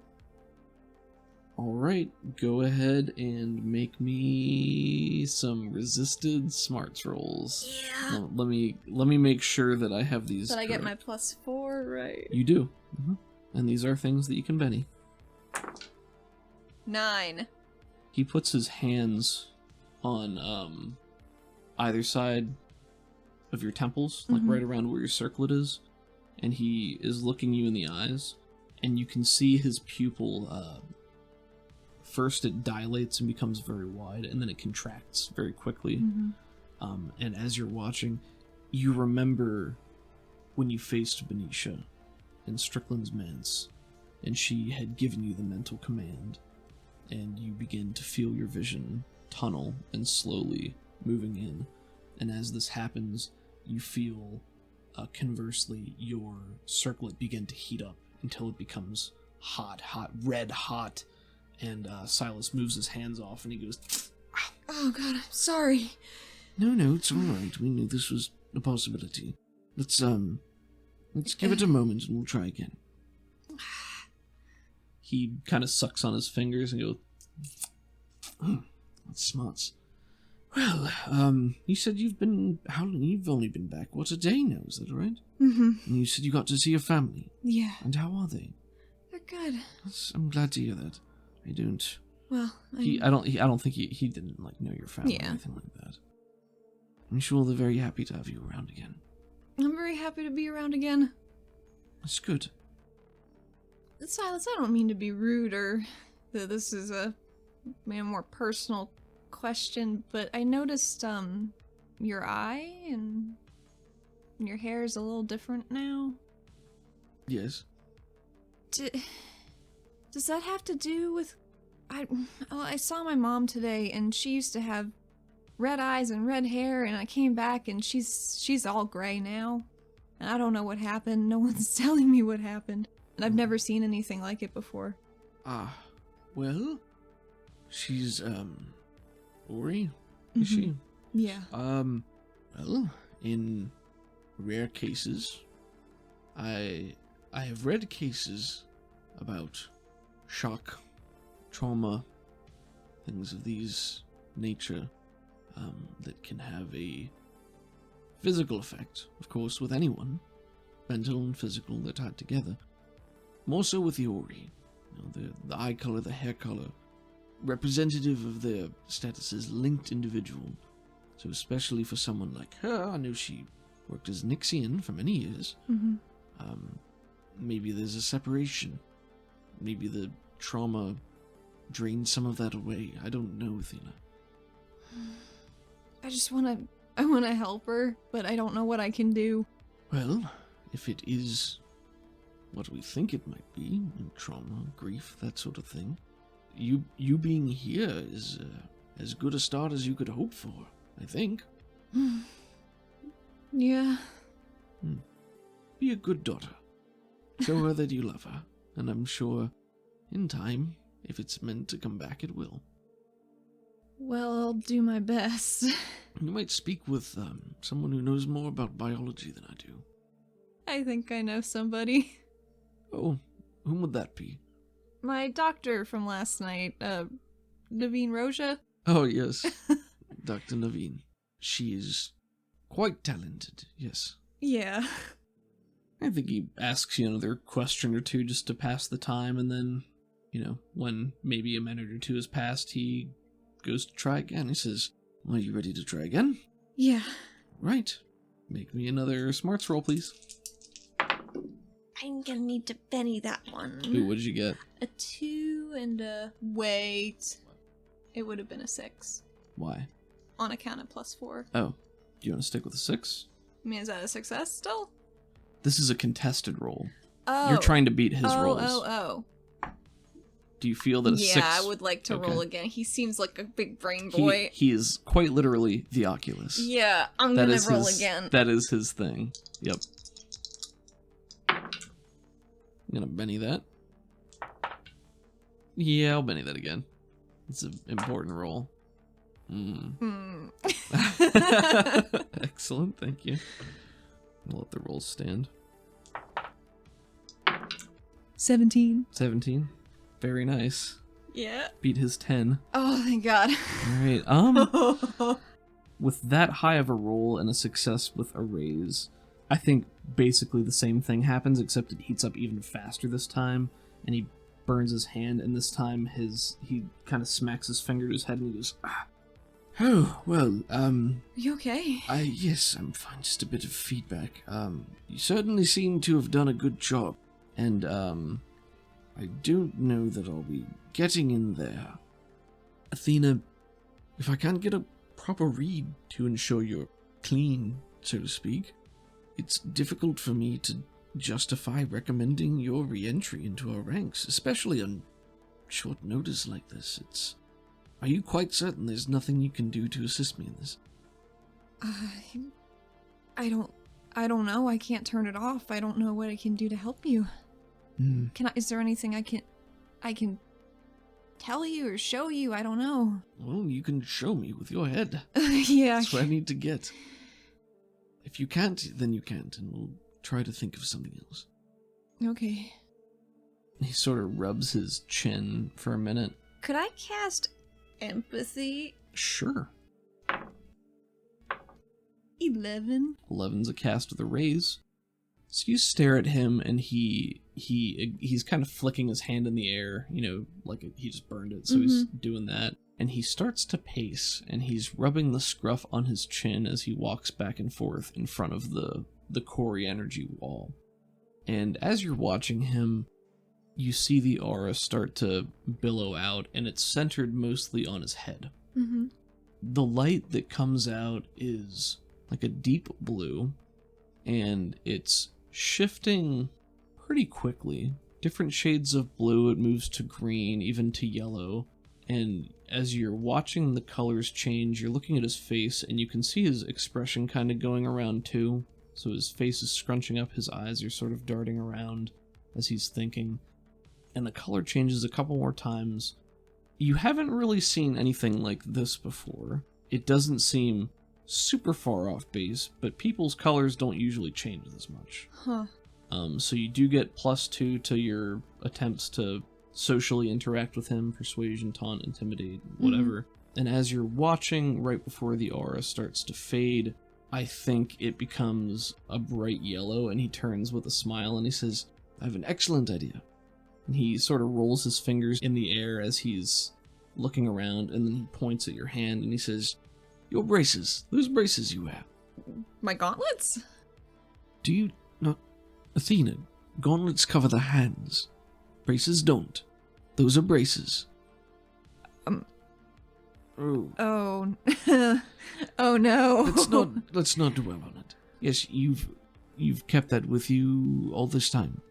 Speaker 1: Alright, go ahead and make me some resisted smarts rolls.
Speaker 2: Yeah.
Speaker 1: Let me make sure that I have these
Speaker 2: Did I get my
Speaker 1: correct.
Speaker 2: +4 right?
Speaker 1: You do. And these are things that you can Benny.
Speaker 2: 9.
Speaker 1: He puts his hands on either side of your temples, like right around where your circlet is, and he is looking you in the eyes, and you can see his pupil, first it dilates and becomes very wide, and then it contracts very quickly. And as you're watching, you remember when you faced Benicia in Strickland's manse, and she had given you the mental command, and you begin to feel your vision tunnel and slowly moving in. And as this happens, you feel, conversely, your circlet begin to heat up until it becomes hot, red hot. And Silas moves his hands off and he goes,
Speaker 2: Oh god, I'm sorry.
Speaker 1: No, it's alright. We knew this was a possibility. Let's give it a moment and we'll try again. He kind of sucks on his fingers and goes, that's smarts. Well, you said you've only been back, what, a day now, is that right? And you said you got to see your family.
Speaker 2: Yeah.
Speaker 1: And how are they?
Speaker 2: They're good.
Speaker 1: I'm glad to hear that. I don't...
Speaker 2: Well,
Speaker 1: I don't think he didn't, know your family or anything like that. I'm sure they're very happy to have you around again.
Speaker 2: I'm very happy to be around again.
Speaker 1: That's good.
Speaker 2: Silas, I don't mean to be rude or that this is a more personal question, but I noticed your eye and your hair is a little different now.
Speaker 1: Yes.
Speaker 2: Does that have to do with... I saw my mom today and she used to have red eyes and red hair, and I came back and she's all gray now. And I don't know what happened. No one's telling me what happened. And I've never seen anything like it before.
Speaker 1: Well, she's, Ori, is she?
Speaker 2: Yeah.
Speaker 1: Well, in rare cases, I have read cases about shock, trauma, things of these nature, that can have a physical effect, of course, with anyone, mental and physical, they're tied together. More so with the Ori. The eye color, the hair color, representative of their status as linked individual. So especially for someone like her, I know she worked as Nixian for many years. Maybe there's a separation. maybe the trauma drained some of that away. I don't know, Athena.
Speaker 2: I want to help her, but I don't know what I can do.
Speaker 1: Well, if it is what we think it might be, trauma, grief, that sort of thing, you being here is as good a start as you could hope for, I think.
Speaker 2: Yeah.
Speaker 1: Be a good daughter. Show her that you love her, and I'm sure in time, if it's meant to come back, it will.
Speaker 2: Well, I'll do my best.
Speaker 1: You might speak with someone who knows more about biology than I do.
Speaker 2: I think I know somebody.
Speaker 1: Oh, whom would that be?
Speaker 2: My doctor from last night, Naveen Roja.
Speaker 1: Oh, yes. Dr. Naveen. She is quite talented, yes.
Speaker 2: Yeah.
Speaker 1: I think he asks you another question or two just to pass the time, and then, when maybe a minute or two has passed, he goes to try again. He says, "Are you ready to try again?"
Speaker 2: Yeah.
Speaker 1: Right. Make me another smarts roll, please.
Speaker 2: I'm gonna need to Benny that one.
Speaker 1: Ooh, what did you get?
Speaker 2: A 2 and a... Wait. It would have been a 6.
Speaker 1: Why?
Speaker 2: On account of +4.
Speaker 1: Oh. Do you want to stick with a 6?
Speaker 2: I mean, is that a success still?
Speaker 1: This is a contested roll.
Speaker 2: Oh.
Speaker 1: You're trying to beat his rolls.
Speaker 2: Oh.
Speaker 1: Do you feel that a 6...
Speaker 2: Yeah, I would like to roll again. He seems like a big brain boy.
Speaker 1: He is quite literally the Oculus.
Speaker 2: Yeah, I'm gonna roll again.
Speaker 1: That is his thing. Yep. I'm gonna Benny that. Yeah, I'll Benny that again. It's an important roll. Excellent, thank you. I'll let the rolls stand.
Speaker 2: 17.
Speaker 1: 17. Very nice.
Speaker 2: Yeah.
Speaker 1: Beat his 10.
Speaker 2: Oh, thank God.
Speaker 1: Alright, with that high of a roll and a success with a raise, I think basically the same thing happens, except it heats up even faster this time, and he burns his hand, and this time he kind of smacks his finger to his head, and he goes, "Oh, well,
Speaker 2: You okay?
Speaker 1: Yes, I'm fine, just a bit of feedback. You certainly seem to have done a good job, and, I don't know that I'll be getting in there. Athena, if I can't get a proper read to ensure you're clean, so to speak, it's difficult for me to justify recommending your re-entry into our ranks, especially on short notice like this. Are you quite certain there's nothing you can do to assist me in this?"
Speaker 2: I don't know. I can't turn it off. I don't know what I can do to help you. Is there anything I can tell you or show you? I don't know.
Speaker 1: Well, you can show me with your head.
Speaker 2: Yeah.
Speaker 1: That's what I need to get. If you can't, then you can't, and we'll try to think of something else.
Speaker 2: Okay.
Speaker 1: He sort of rubs his chin for a minute.
Speaker 2: Could I cast empathy?
Speaker 1: Sure.
Speaker 2: 11.
Speaker 1: 11's a cast with a raise. So you stare at him, and he's kind of flicking his hand in the air, like he just burned it, so he's doing that. And he starts to pace, and he's rubbing the scruff on his chin as he walks back and forth in front of the Corey energy wall. And as you're watching him, you see the aura start to billow out, and it's centered mostly on his head. The light that comes out is like a deep blue, and it's shifting pretty quickly. Different shades of blue, it moves to green, even to yellow. And as you're watching the colors change, you're looking at his face, and you can see his expression kind of going around too. So his face is scrunching up, his eyes are sort of darting around as he's thinking. And the color changes a couple more times. You haven't really seen anything like this before. It doesn't seem super far off base, but people's colors don't usually change this much. So you do get +2 to your attempts to socially interact with him, persuasion, taunt, intimidate, whatever. And as you're watching, right before the aura starts to fade, I think it becomes a bright yellow, and he turns with a smile and he says, "I have an excellent idea." And he sort of rolls his fingers in the air as he's looking around, and then he points at your hand and he says, "Your braces, those braces you wear."
Speaker 2: My gauntlets?
Speaker 1: "Do you not... Athena, gauntlets cover the hands. Braces don't. Those are braces.
Speaker 2: Oh. Oh no.
Speaker 1: Let's not dwell on it. Yes, you've kept that with you all this time.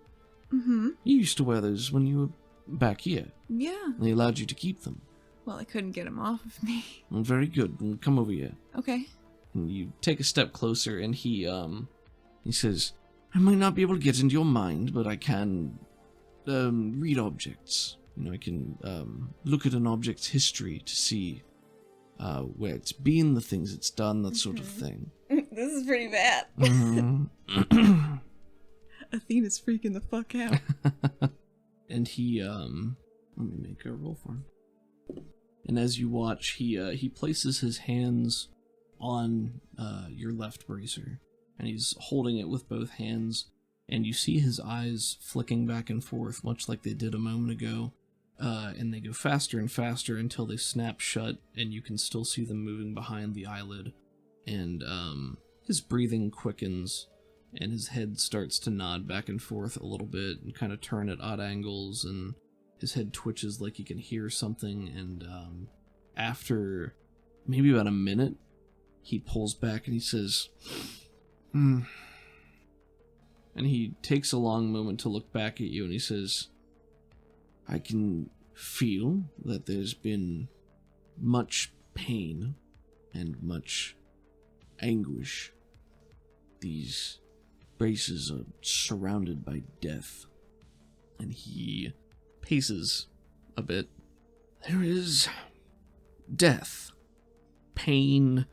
Speaker 2: Mm-hmm.
Speaker 1: You used to wear those when you were back here.
Speaker 2: Yeah.
Speaker 1: They allowed you to keep them.
Speaker 2: Well, I couldn't get them off of me.
Speaker 1: Well, very good. Well, come over here.
Speaker 2: Okay.
Speaker 1: And you take a step closer, and he says, I might not be able to get into your mind, but I can read objects. I can look at an object's history to see where it's been, the things it's done, that sort of thing.
Speaker 2: This is pretty bad.
Speaker 1: Mm-hmm.
Speaker 2: Athena's freaking the fuck out.
Speaker 1: And he, let me make a roll for him. And as you watch, he places his hands on your left bracer, and he's holding it with both hands, and you see his eyes flicking back and forth, much like they did a moment ago, and they go faster and faster until they snap shut, and you can still see them moving behind the eyelid, and his breathing quickens, and his head starts to nod back and forth a little bit, and kind of turn at odd angles, and his head twitches like he can hear something, and after maybe about a minute, he pulls back and he says, And he takes a long moment to look back at you, and he says, I can feel that there's been much pain and much anguish. These braces are surrounded by death. And he paces a bit. There is death, pain,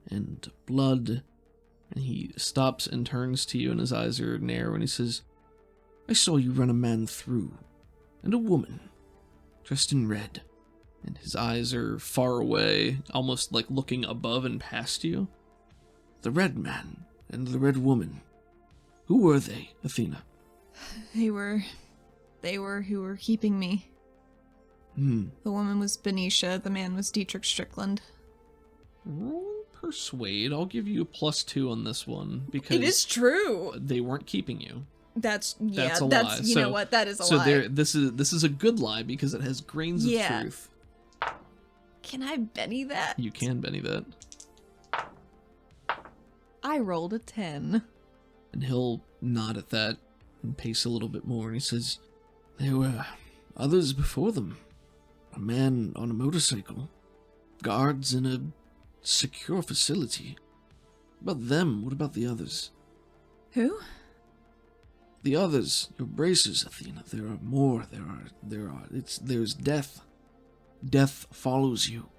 Speaker 1: and blood. And he stops and turns to you, and his eyes are narrow, and he says, I saw you run a man through, and a woman, dressed in red. And his eyes are far away, almost like looking above and past you. The red man and the red woman. Who were they, Athena?
Speaker 2: They were who were keeping me. The woman was Benicia, the man was Dietrich Strickland.
Speaker 1: Roll persuade. I'll give you a +2 on this one, because
Speaker 2: it is true.
Speaker 1: They weren't keeping you.
Speaker 2: That's a
Speaker 1: lie.
Speaker 2: You know what? That is a lie.
Speaker 1: So this is a good lie because it has grains of truth.
Speaker 2: Can I Benny that?
Speaker 1: You can Benny that.
Speaker 2: I rolled a 10.
Speaker 1: And he'll nod at that and pace a little bit more, and he says, there were others before them. A man on a motorcycle. Guards in a secure facility. About them, what about the others?
Speaker 2: Who?
Speaker 1: The others, your bracers, Athena. There are more. There's death. Death follows you.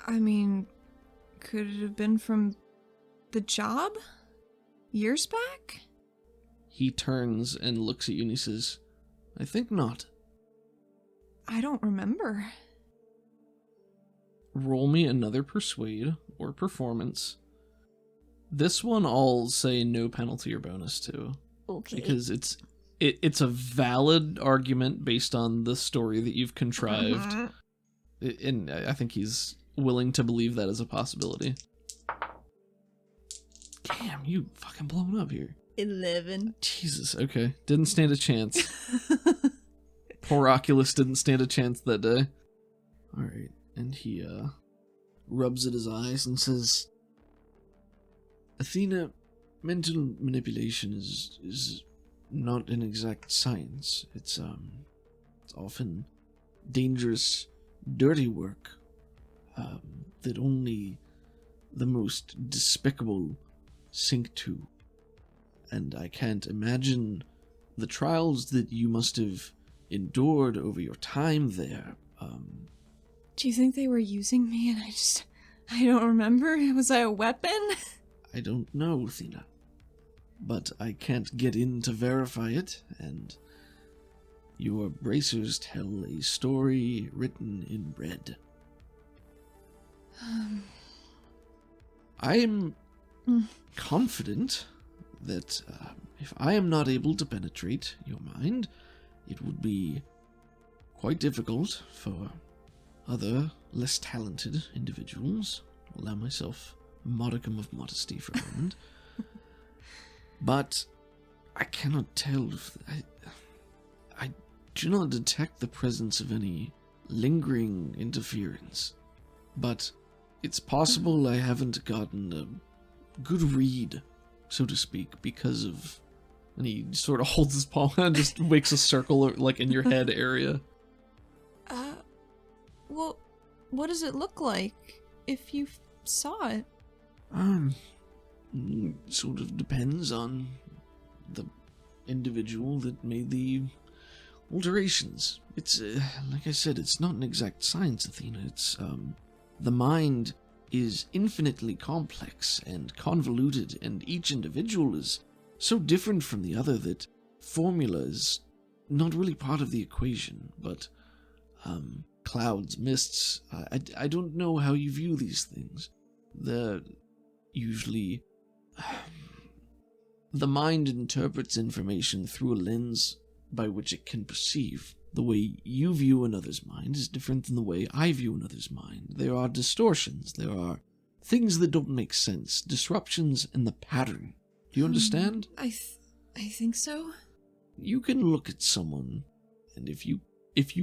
Speaker 2: I mean, could it have been from the job? Years back?
Speaker 1: He turns and looks at you and he says, I think not.
Speaker 2: I don't remember.
Speaker 1: Roll me another persuade or performance. This one I'll say no penalty or bonus to.
Speaker 2: Okay.
Speaker 1: Because it's a valid argument based on the story that you've contrived. And I think he's willing to believe that as a possibility. Damn, you fucking blown up here.
Speaker 2: 11.
Speaker 1: Jesus, okay. Didn't stand a chance. Poor Oculus didn't stand a chance that day. Alright, and he rubs at his eyes and says, Athena, mental manipulation is not an exact science. It's often dangerous, dirty work that only the most despicable sink to. And I can't imagine the trials that you must have endured over your time there.
Speaker 2: Do you think they were using me and I don't remember? Was I a weapon?
Speaker 1: I don't know, Athena. But I can't get in to verify it, and your bracers tell a story written in red. I am confident that if I am not able to penetrate your mind, it would be quite difficult for other, less talented individuals. I'll allow myself a modicum of modesty for a moment. But I cannot tell if do not detect the presence of any lingering interference. But it's possible I haven't gotten a good read, so to speak, because of... And he sort of holds his palm and just makes a circle, like, in your head area.
Speaker 2: Well, what does it look like if you saw it?
Speaker 1: Sort of depends on the individual that made the alterations. It's, like I said, it's not an exact science, Athena. It's, the mind is infinitely complex and convoluted, and each individual is so different from the other that formula is not really part of the equation, but, clouds, mists, I don't know how you view these things. They're usually... The mind interprets information through a lens by which it can perceive. The way you view another's mind is different than the way I view another's mind. There are distortions. There are things that don't make sense. Disruptions in the pattern. Do you understand?
Speaker 2: I think so.
Speaker 1: You can look at someone, and if you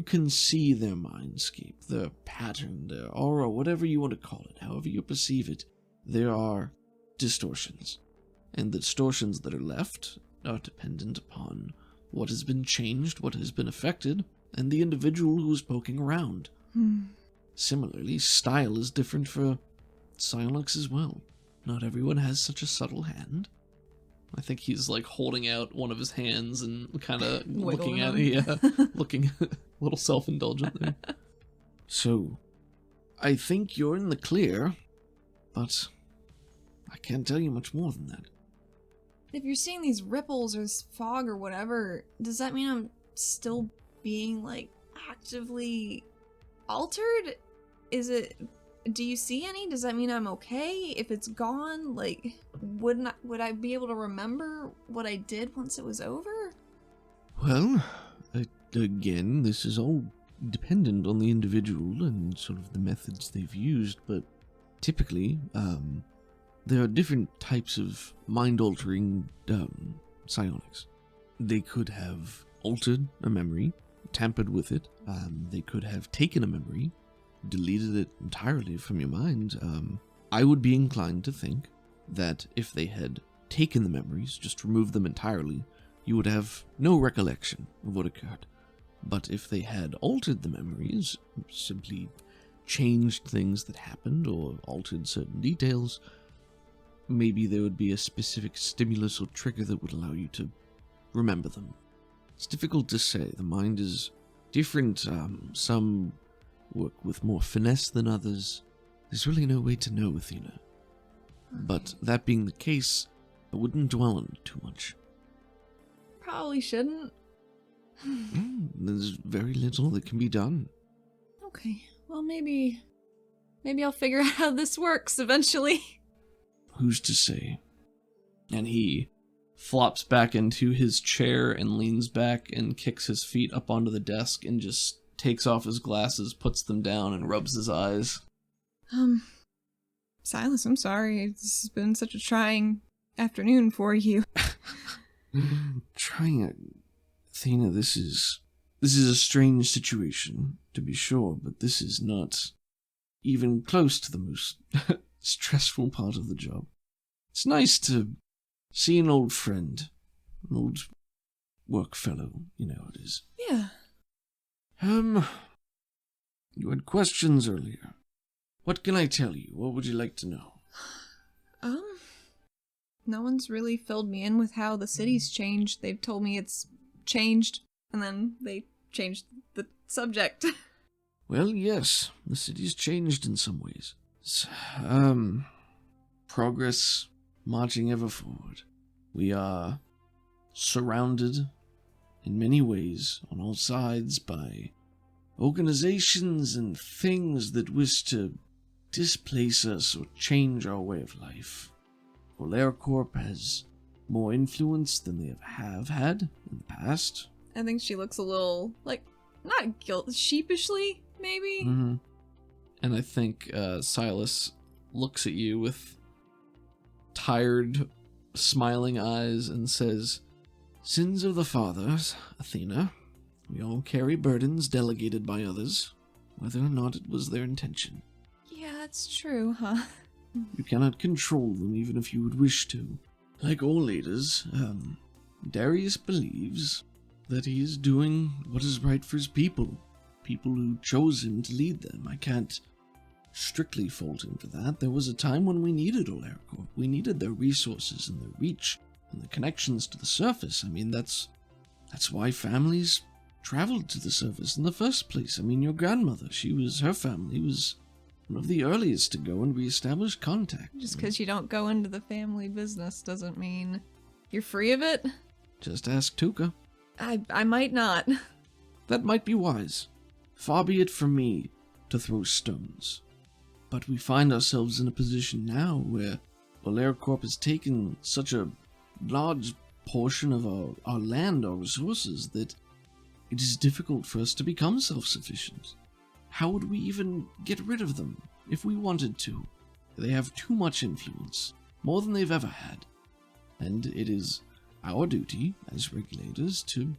Speaker 1: can see their mindscape, their pattern, their aura, whatever you want to call it, however you perceive it, there are distortions. And the distortions that are left are dependent upon what has been changed, what has been affected, and the individual who is poking around. Similarly, style is different for psionics as well. Not everyone has such a subtle hand. I think he's like holding out one of his hands and kind of looking at it. Looking a little self-indulgent there. So, I think you're in the clear, but I can't tell you much more than that.
Speaker 2: If you're seeing these ripples or this fog or whatever, does that mean I'm still being, like, actively altered? Do you see any? Does that mean I'm okay? If it's gone, like, would I be able to remember what I did once it was over?
Speaker 1: Well, again, this is all dependent on the individual and sort of the methods they've used, but typically, there are different types of mind-altering psionics. They could have altered a memory, tampered with it. They could have taken a memory, deleted it entirely from your mind. I would be inclined to think that if they had taken the memories, just removed them entirely, you would have no recollection of what occurred. But if they had altered the memories, simply changed things that happened or altered certain details, maybe there would be a specific stimulus or trigger that would allow you to remember them. It's difficult to say. The mind is different. Some work with more finesse than others. There's really no way to know, Athena. Okay. But that being the case, I wouldn't dwell on it too much.
Speaker 2: Probably shouldn't.
Speaker 1: There's very little that can be done.
Speaker 2: Okay, well maybe I'll figure out how this works eventually.
Speaker 1: Who's to say? And he flops back into his chair and leans back and kicks his feet up onto the desk and just takes off his glasses, puts them down, and rubs his eyes.
Speaker 2: Silas, I'm sorry. This has been such a trying afternoon for you.
Speaker 1: Athena, this is a strange situation, to be sure, but this is not even close to the most stressful part of the job. It's nice to see an old friend, an old work fellow, you know how it is.
Speaker 2: Yeah.
Speaker 1: You had questions earlier. What can I tell you? What would you like to know?
Speaker 2: No one's really filled me in with how the city's changed. They've told me it's changed, and then they changed the subject.
Speaker 1: Well, yes, the city's changed in some ways. Progress marching ever forward. We are surrounded in many ways on all sides by organizations and things that wish to displace us or change our way of life. LairCorp has more influence than they have had in the past.
Speaker 2: I think she looks a little, like, not sheepishly, maybe?
Speaker 1: Mm-hmm. And I think Silas looks at you with tired, smiling eyes and says, "Sins of the fathers, Athena. We all carry burdens delegated by others, whether or not it was their intention.
Speaker 2: Yeah, that's true, huh?
Speaker 1: You cannot control them even if you would wish to. Like all leaders, Darius believes that he is doing what is right for his people who chose him to lead them. I can't strictly fault him for that. There was a time when we needed ArpGForYou. We needed their resources and their reach and the connections to the surface. I mean, that's why families traveled to the surface in the first place. I mean, your grandmother, her family was one of the earliest to go and reestablish contact.
Speaker 2: Just because you don't go into the family business doesn't mean you're free of it.
Speaker 1: Just ask Tuka.
Speaker 2: I might not.
Speaker 1: That might be wise. Far be it from me to throw stones. But we find ourselves in a position now where ArpGForYou has taken such a large portion of our land, our resources, that it is difficult for us to become self-sufficient. How would we even get rid of them if we wanted to? They have too much influence, more than they've ever had. And it is our duty as regulators to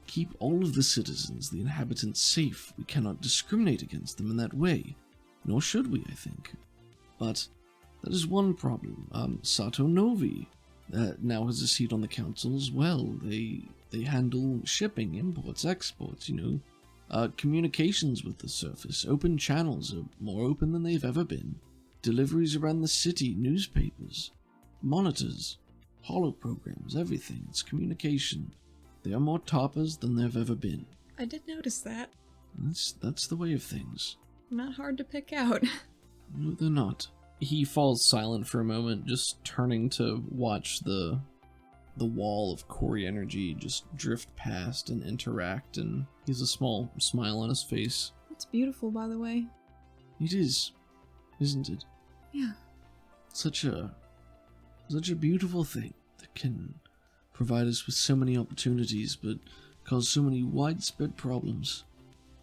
Speaker 1: keep all of the citizens, the inhabitants, safe. We cannot discriminate against them in that way, nor should we, I think. But that is one problem. Sato Novi now has a seat on the council as well. They handle shipping, imports, exports, communications with the surface. Open channels are more open than they've ever been. Deliveries around the city, newspapers, monitors, holo programs, everything. It's communication. They are more toppers than they've ever been.
Speaker 2: I did notice that.
Speaker 1: That's the way of things.
Speaker 2: Not hard to pick out.
Speaker 1: No, they're not.
Speaker 3: He falls silent for a moment, just turning to watch the wall of Corey energy just drift past and interact, and he has a small smile on his face.
Speaker 2: It's beautiful, by the way.
Speaker 1: It is, isn't it?
Speaker 2: Yeah.
Speaker 1: Such a beautiful thing that can provide us with so many opportunities, but cause so many widespread problems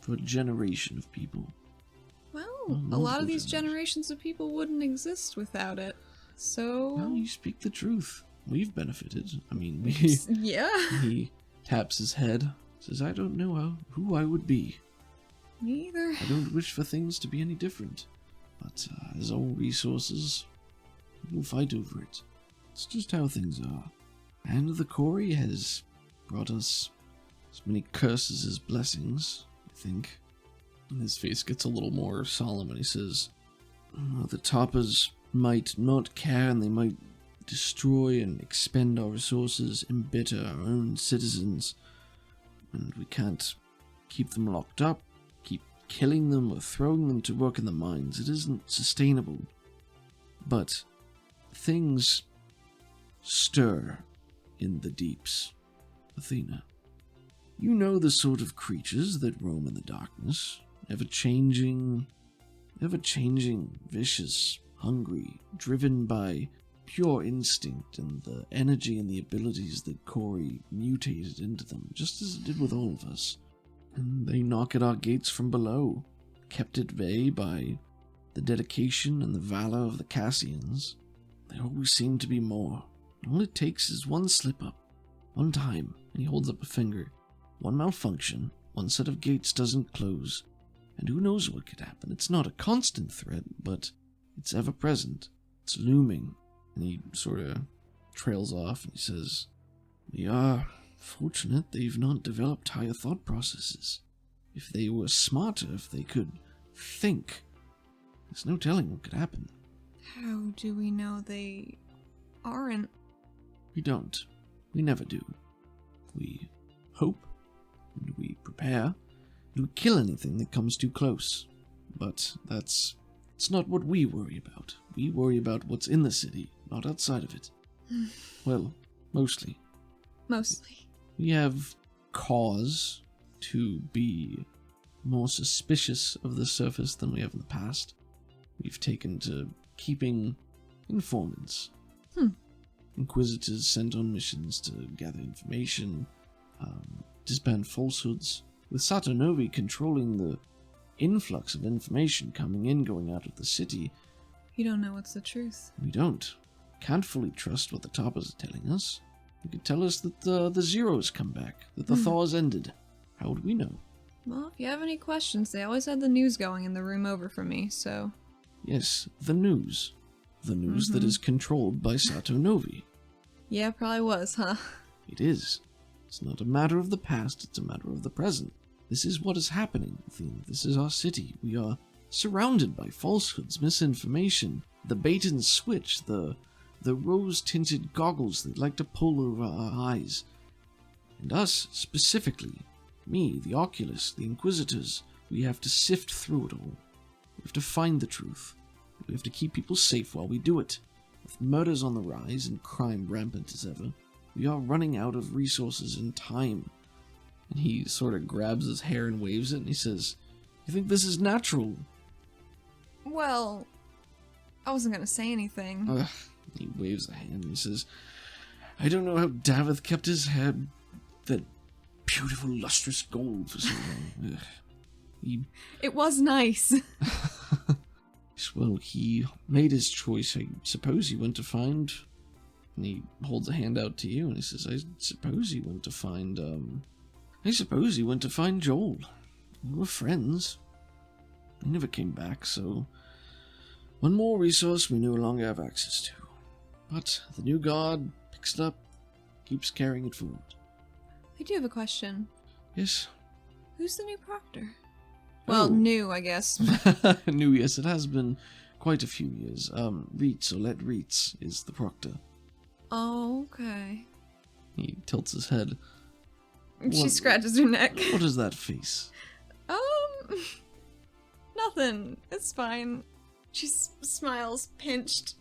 Speaker 1: for a generation of people.
Speaker 2: Well, a lot of these generations of people wouldn't exist without it. So...
Speaker 1: Well, you speak the truth. We've benefited. I mean,
Speaker 2: Yeah.
Speaker 1: He taps his head, says, I don't know who I would be.
Speaker 2: Me either.
Speaker 1: I don't wish for things to be any different. But as all resources, we'll fight over it. It's just how things are. And the Corey has brought us as many curses as blessings, I think.
Speaker 3: And his face gets a little more solemn when he says,
Speaker 1: the toppers might not care, and they might destroy and expend our resources, embitter our own citizens, and we can't keep them locked up, keep killing them or throwing them to work in the mines. It isn't sustainable. But things stir in the deeps, Athena. You know the sort of creatures that roam in the darkness, ever-changing, vicious, hungry, driven by pure instinct and the energy and the abilities that Corey mutated into them, just as it did with all of us. And they knock at our gates from below, kept at bay by the dedication and the valor of the Cassians. There always seem to be more. All it takes is one slip-up, one time, and he holds up a finger. One malfunction, one set of gates doesn't close, and who knows what could happen. It's not a constant threat, but it's ever-present. It's looming. And he sort of trails off and he says, we are fortunate they've not developed higher thought processes. If they were smarter, if they could think, there's no telling what could happen.
Speaker 2: How do we know they aren't?
Speaker 1: We don't. We never do. We hope, and we prepare, and we kill anything that comes too close. But it's not what we worry about. We worry about what's in the city, not outside of it. Well, mostly.
Speaker 2: Mostly.
Speaker 1: We have cause to be more suspicious of the surface than we have in the past. We've taken to keeping informants. Inquisitors sent on missions to gather information, disband falsehoods, with Sato Novi controlling the influx of information coming in, going out of the city.
Speaker 2: You don't know what's the truth.
Speaker 1: We don't. Can't fully trust what the toppers are telling us. They could tell us that the Zeros come back, that the Thaw's ended.
Speaker 3: How would we know?
Speaker 2: Well, if you have any questions, they always had the news going in the room over from me, so...
Speaker 3: Yes, the news. The news that is controlled by Sato Novi.
Speaker 2: Yeah, probably was, huh?
Speaker 3: It is. It's not a matter of the past, it's a matter of the present. This is what is happening, Athena. This is our city. We are surrounded by falsehoods, misinformation, the bait and switch, the rose-tinted goggles that like to pull over our eyes. And us, specifically, me, the Oculus, the Inquisitors, we have to sift through it all. We have to find the truth. We have to keep people safe while we do it. With murders on the rise and crime rampant as ever, we are running out of resources and time. And he sort of grabs his hair and waves it, and he says, "You think this is natural?"
Speaker 2: Well, I wasn't gonna say anything.
Speaker 3: He waves a hand and he says, "I don't know how Davith kept his hair that beautiful lustrous gold for so long."
Speaker 2: It was nice.
Speaker 3: Well, he made his choice. I suppose he went to find... And he holds a hand out to you and he says, I suppose he went to find Joel. We were friends. He never came back, so... One more resource we no longer have access to. But the new guard picks it up, keeps carrying it forward.
Speaker 2: I do have a question.
Speaker 3: Yes?
Speaker 2: Who's the new proctor? Well, new, I guess.
Speaker 3: New, yes, it has been quite a few years. Reitz, or Let Reitz, is the proctor.
Speaker 2: Oh, okay.
Speaker 3: He tilts his head.
Speaker 2: She scratches her neck.
Speaker 3: What is that face?
Speaker 2: Nothing. It's fine. She smiles, pinched.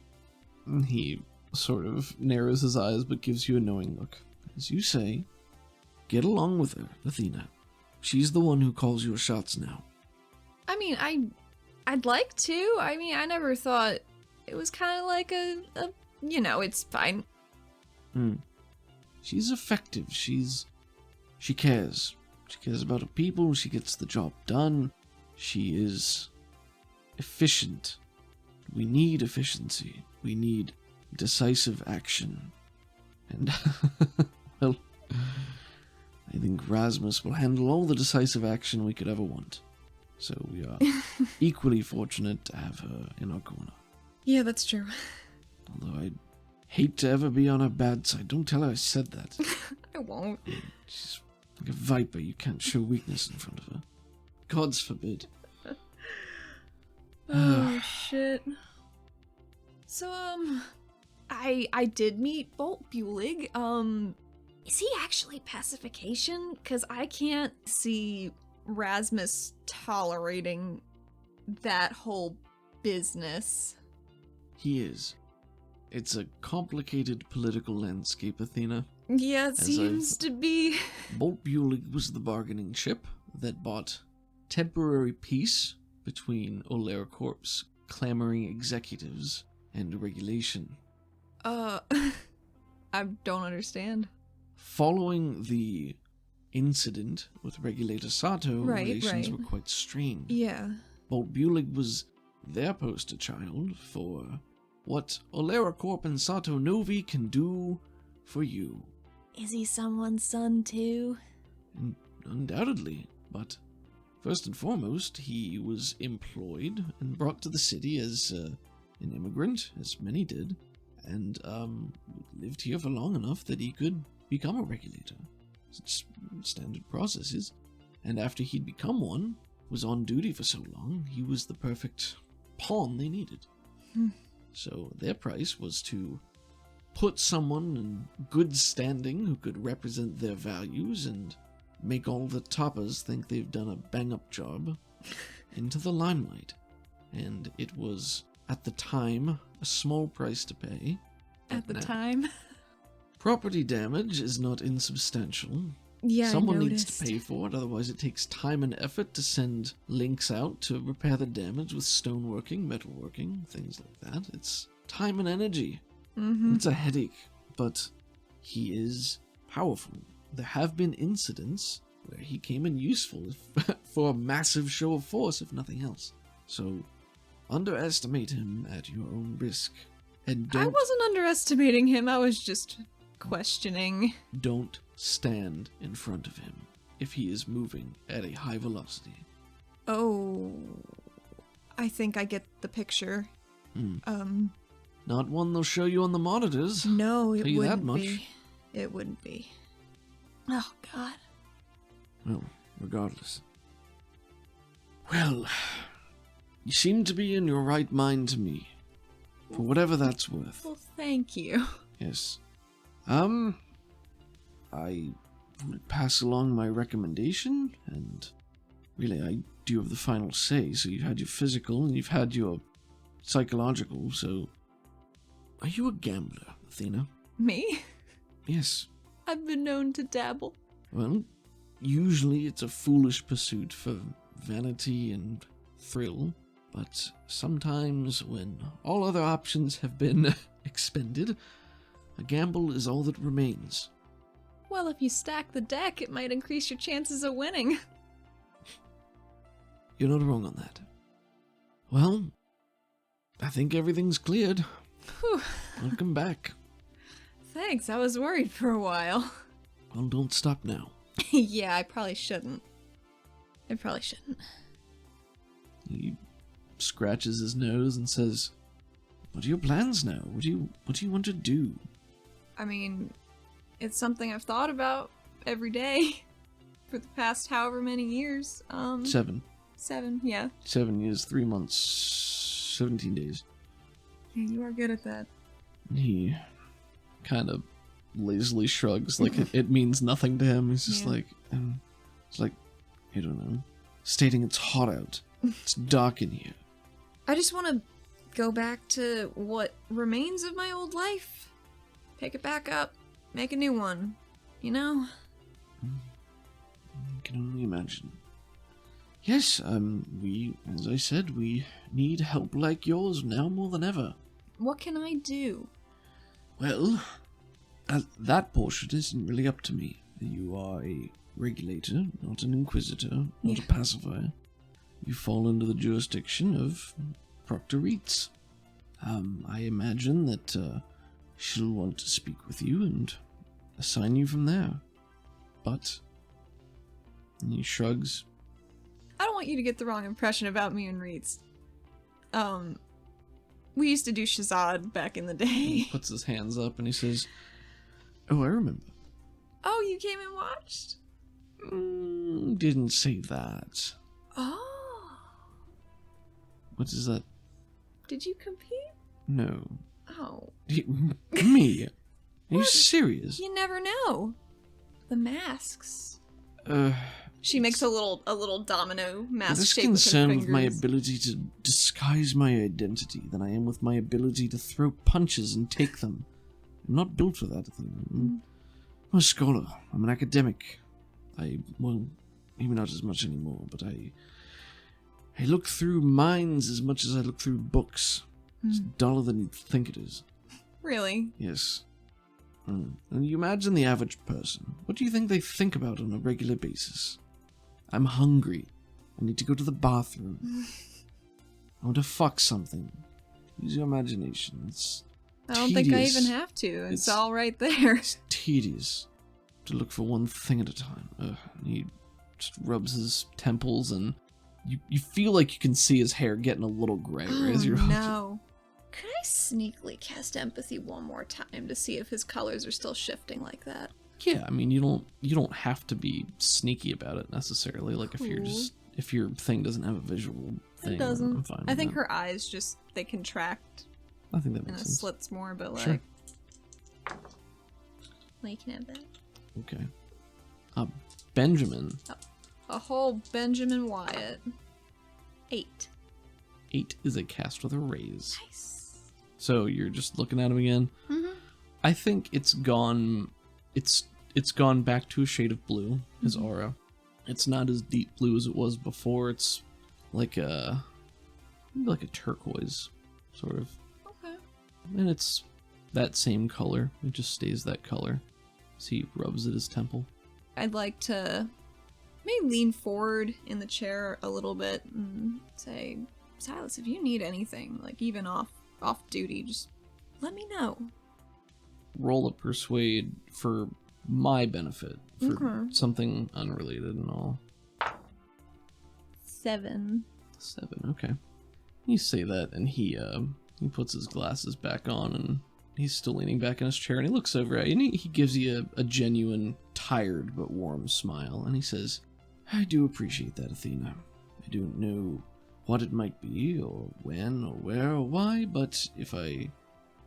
Speaker 3: He sort of narrows his eyes but gives you a knowing look. As you say, get along with her, Athena. She's the one who calls your shots now.
Speaker 2: I mean, I'd like to. I mean, I never thought it was kind of like a it's fine.
Speaker 3: She's effective. She cares. She cares about her people. She gets the job done. She is efficient. We need efficiency. We need decisive action. And, well, I think Rasmus will handle all the decisive action we could ever want. So we are equally fortunate to have her in our corner.
Speaker 2: Yeah, that's true.
Speaker 3: Although I'd hate to ever be on her bad side. Don't tell her I said that.
Speaker 2: I won't.
Speaker 3: She's like a viper. You can't show weakness in front of her. Gods forbid.
Speaker 2: Oh, shit. So, I did meet Bolt Bulig. Is he actually pacification? Because I can't see Rasmus tolerating that whole business.
Speaker 3: He is. It's a complicated political landscape, Athena.
Speaker 2: Yeah, it seems to be.
Speaker 3: Bolt Bulig was the bargaining chip that bought temporary peace between Oleracorp's clamoring executives and regulation.
Speaker 2: I don't understand.
Speaker 3: Following the incident with Regulator Sato, relations were quite strained.
Speaker 2: Yeah.
Speaker 3: Bolt Bulig was their poster child for what Oleracorp and Sato Novi can do for you.
Speaker 2: Is he someone's son too?
Speaker 3: Undoubtedly, but first and foremost, he was employed and brought to the city as an immigrant, as many did, and lived here for long enough that he could become a regulator. Such standard processes. And after he'd become one, was on duty for so long, he was the perfect pawn they needed. So their price was to put someone in good standing who could represent their values and make all the toppers think they've done a bang-up job into the limelight. And it was, at the time, a small price to pay.
Speaker 2: At the time?
Speaker 3: Property damage is not insubstantial.
Speaker 2: Yeah,
Speaker 3: Someone needs to pay for it, otherwise it takes time and effort to send links out to repair the damage with stoneworking, metalworking, things like that. It's time and energy. It's a headache, but he is powerful. There have been incidents where he came in useful for a massive show of force, if nothing else. So, underestimate him at your own risk. And
Speaker 2: I wasn't underestimating him, I was just questioning.
Speaker 3: Don't stand in front of him.
Speaker 1: if he is moving at a high velocity.
Speaker 2: Oh, I think I get the picture.
Speaker 1: Not one they'll show you on the monitors.
Speaker 2: No, it
Speaker 1: Tell you that
Speaker 2: wouldn't
Speaker 1: much.
Speaker 2: be. It wouldn't be. Oh, God.
Speaker 1: Well, regardless. Well, you seem to be in your right mind to me. For whatever that's worth.
Speaker 2: Well, thank you.
Speaker 1: Yes. I will pass along my recommendation, and really, I do have the final say. So you've had your physical, and you've had your psychological, so... Are you a gambler, Athena?
Speaker 2: Me?
Speaker 1: Yes.
Speaker 2: I've been known to dabble.
Speaker 1: Well, usually it's a foolish pursuit for vanity and thrill, but sometimes when all other options have been expended, a gamble is all that remains.
Speaker 2: Well, if you stack the deck, it might increase your chances of winning.
Speaker 1: You're not wrong on that. Well, I think everything's cleared.
Speaker 2: Whew.
Speaker 1: Welcome back.
Speaker 2: Thanks, I was worried for a while.
Speaker 1: Well, don't stop now.
Speaker 2: Yeah, I probably shouldn't.
Speaker 1: He scratches his nose and says, "What are your plans now? What do you want to do?"
Speaker 2: I mean, it's something I've thought about every day for the past however many years.
Speaker 1: 7.
Speaker 2: 7, yeah.
Speaker 1: 7 years, 3 months, 17 days.
Speaker 2: Yeah, you are good at that.
Speaker 1: He kind of lazily shrugs, like it means nothing to him. He's just
Speaker 2: Yeah.
Speaker 1: like, it's like, I don't know, stating it's hot out. It's dark in here.
Speaker 2: I just want to go back to what remains of my old life. Pick it back up. Make a new one. You know?
Speaker 1: I can only imagine. Yes, as I said, we need help like yours now more than ever.
Speaker 2: What can I do?
Speaker 1: Well, that portion isn't really up to me. You are a regulator, not an inquisitor, not a pacifier. You fall under the jurisdiction of Proctor Reitz. I imagine that she'll want to speak with you and assign you from there. But... And he shrugs.
Speaker 2: I don't want you to get the wrong impression about me and Reeds. We used to do Shazad back in the day.
Speaker 1: He puts his hands up and he says, "Oh, I remember."
Speaker 2: Oh, you came and watched?
Speaker 1: Didn't say that.
Speaker 2: Oh.
Speaker 1: What is that?
Speaker 2: Did you compete?
Speaker 1: No.
Speaker 2: Oh.
Speaker 1: Me? Are you
Speaker 2: What?
Speaker 1: serious?
Speaker 2: You never know. The masks.
Speaker 1: Uh...
Speaker 2: She makes a little domino mask
Speaker 1: Less
Speaker 2: shape with her
Speaker 1: concerned with my
Speaker 2: fingers.
Speaker 1: ability to disguise my identity than I am with my ability to throw punches and take them. I'm not built for that thing. I'm a scholar. I'm an academic. Well, maybe not as much anymore, but I look through minds as much as I look through books. It's duller than you'd think it is.
Speaker 2: Really?
Speaker 1: Yes. And you imagine the average person. What do you think they think about on a regular basis? I'm hungry. I need to go to the bathroom. I want to fuck something. Use your imagination. It's
Speaker 2: I don't think I
Speaker 1: tedious.
Speaker 2: even have to. It's all right there.
Speaker 1: It's tedious to look for one thing at a time. And he just rubs his temples, and you feel like you can see his hair getting a little grayer as you're
Speaker 2: no. Could I sneakily cast empathy one more time to see if his colors are still shifting like that?
Speaker 1: Yeah, I mean, you don't have to be sneaky about it necessarily. Like if your thing doesn't have a visual thing,
Speaker 2: It doesn't.
Speaker 1: I'm fine.
Speaker 2: I
Speaker 1: with
Speaker 2: think
Speaker 1: that.
Speaker 2: her eyes just they contract
Speaker 1: I think that
Speaker 2: and
Speaker 1: makes
Speaker 2: it
Speaker 1: sense.
Speaker 2: slits more, but
Speaker 1: Sure.
Speaker 2: like. Well, you can have that.
Speaker 1: Okay. Benjamin.
Speaker 2: A whole Benjamin Wyatt. 8.
Speaker 1: 8 is a cast with a raise.
Speaker 2: Nice.
Speaker 1: So you're just looking at him again.
Speaker 2: Mm-hmm.
Speaker 1: I think it's gone. It's gone back to a shade of blue. His aura. It's not as deep blue as it was before. It's like maybe like a turquoise, sort of.
Speaker 2: Okay.
Speaker 1: And it's that same color. It just stays that color. As he rubs at his temple.
Speaker 2: I'd like to maybe lean forward in the chair a little bit and say, Silas, if you need anything, like even off duty, just let me know.
Speaker 1: Roll a persuade for
Speaker 3: my benefit for
Speaker 2: Okay.
Speaker 3: something unrelated and all.
Speaker 2: 7.
Speaker 3: 7, okay. You say that, and he puts his glasses back on, and he's still leaning back in his chair, and he looks over at you, and he gives you a genuine, tired but warm smile, and he says, I do appreciate that, Athena. I don't know what it might be, or when, or where, or why, but if I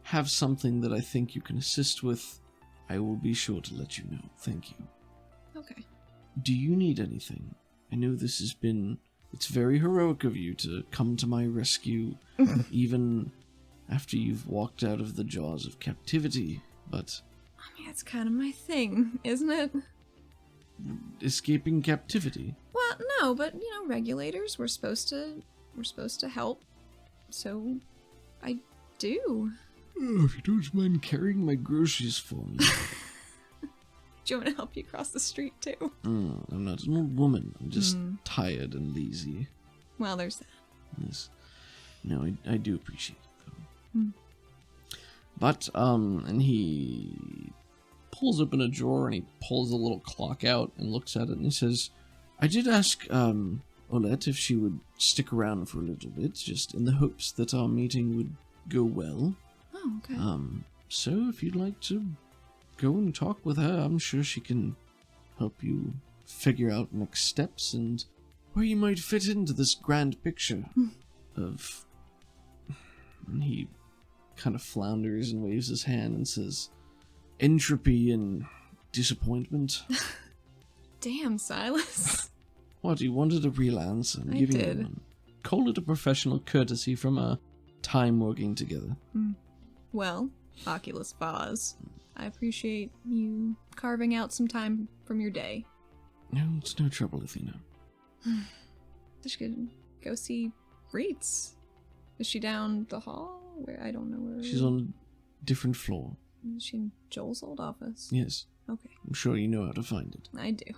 Speaker 3: have something that I think you can assist with, I will be sure to let you know. Thank you.
Speaker 2: Okay.
Speaker 3: Do you need anything? I know this has been... It's very heroic of you to come to my rescue, even after you've walked out of the jaws of captivity, but...
Speaker 2: I mean, that's kind of my thing, isn't it?
Speaker 3: Escaping captivity?
Speaker 2: Well, no, but, regulators, we're supposed to help, so I do.
Speaker 3: Oh, if you don't mind carrying my groceries for me.
Speaker 2: Do you want to help you cross the street, too?
Speaker 3: I'm not an old woman. I'm just tired and lazy.
Speaker 2: Well, there's that.
Speaker 3: Yes. No, I do appreciate it, though. But, and he pulls open a drawer and he pulls a little clock out and looks at it and he says, I did ask, Olette if she would stick around for a little bit, just in the hopes that our meeting would go well.
Speaker 2: Oh, okay.
Speaker 3: So if you'd like to go and talk with her, I'm sure she can help you figure out next steps and where you might fit into this grand picture of... And he kind of flounders and waves his hand and says, entropy and disappointment.
Speaker 2: Damn, Silas.
Speaker 3: What, you wanted a real answer? I'm
Speaker 2: I
Speaker 3: giving
Speaker 2: did.
Speaker 3: you one. Call it a professional courtesy from a time working together.
Speaker 2: Well, Oculus Vaz, I appreciate you carving out some time from your day.
Speaker 3: No, it's no trouble, Athena.
Speaker 2: She could go see Reitz. Is she down the hall? Where I don't know where.
Speaker 3: She's on a different floor.
Speaker 2: Is she in Joel's old office?
Speaker 3: Yes,
Speaker 2: Okay,
Speaker 3: I'm sure you know how to find it.
Speaker 2: I do.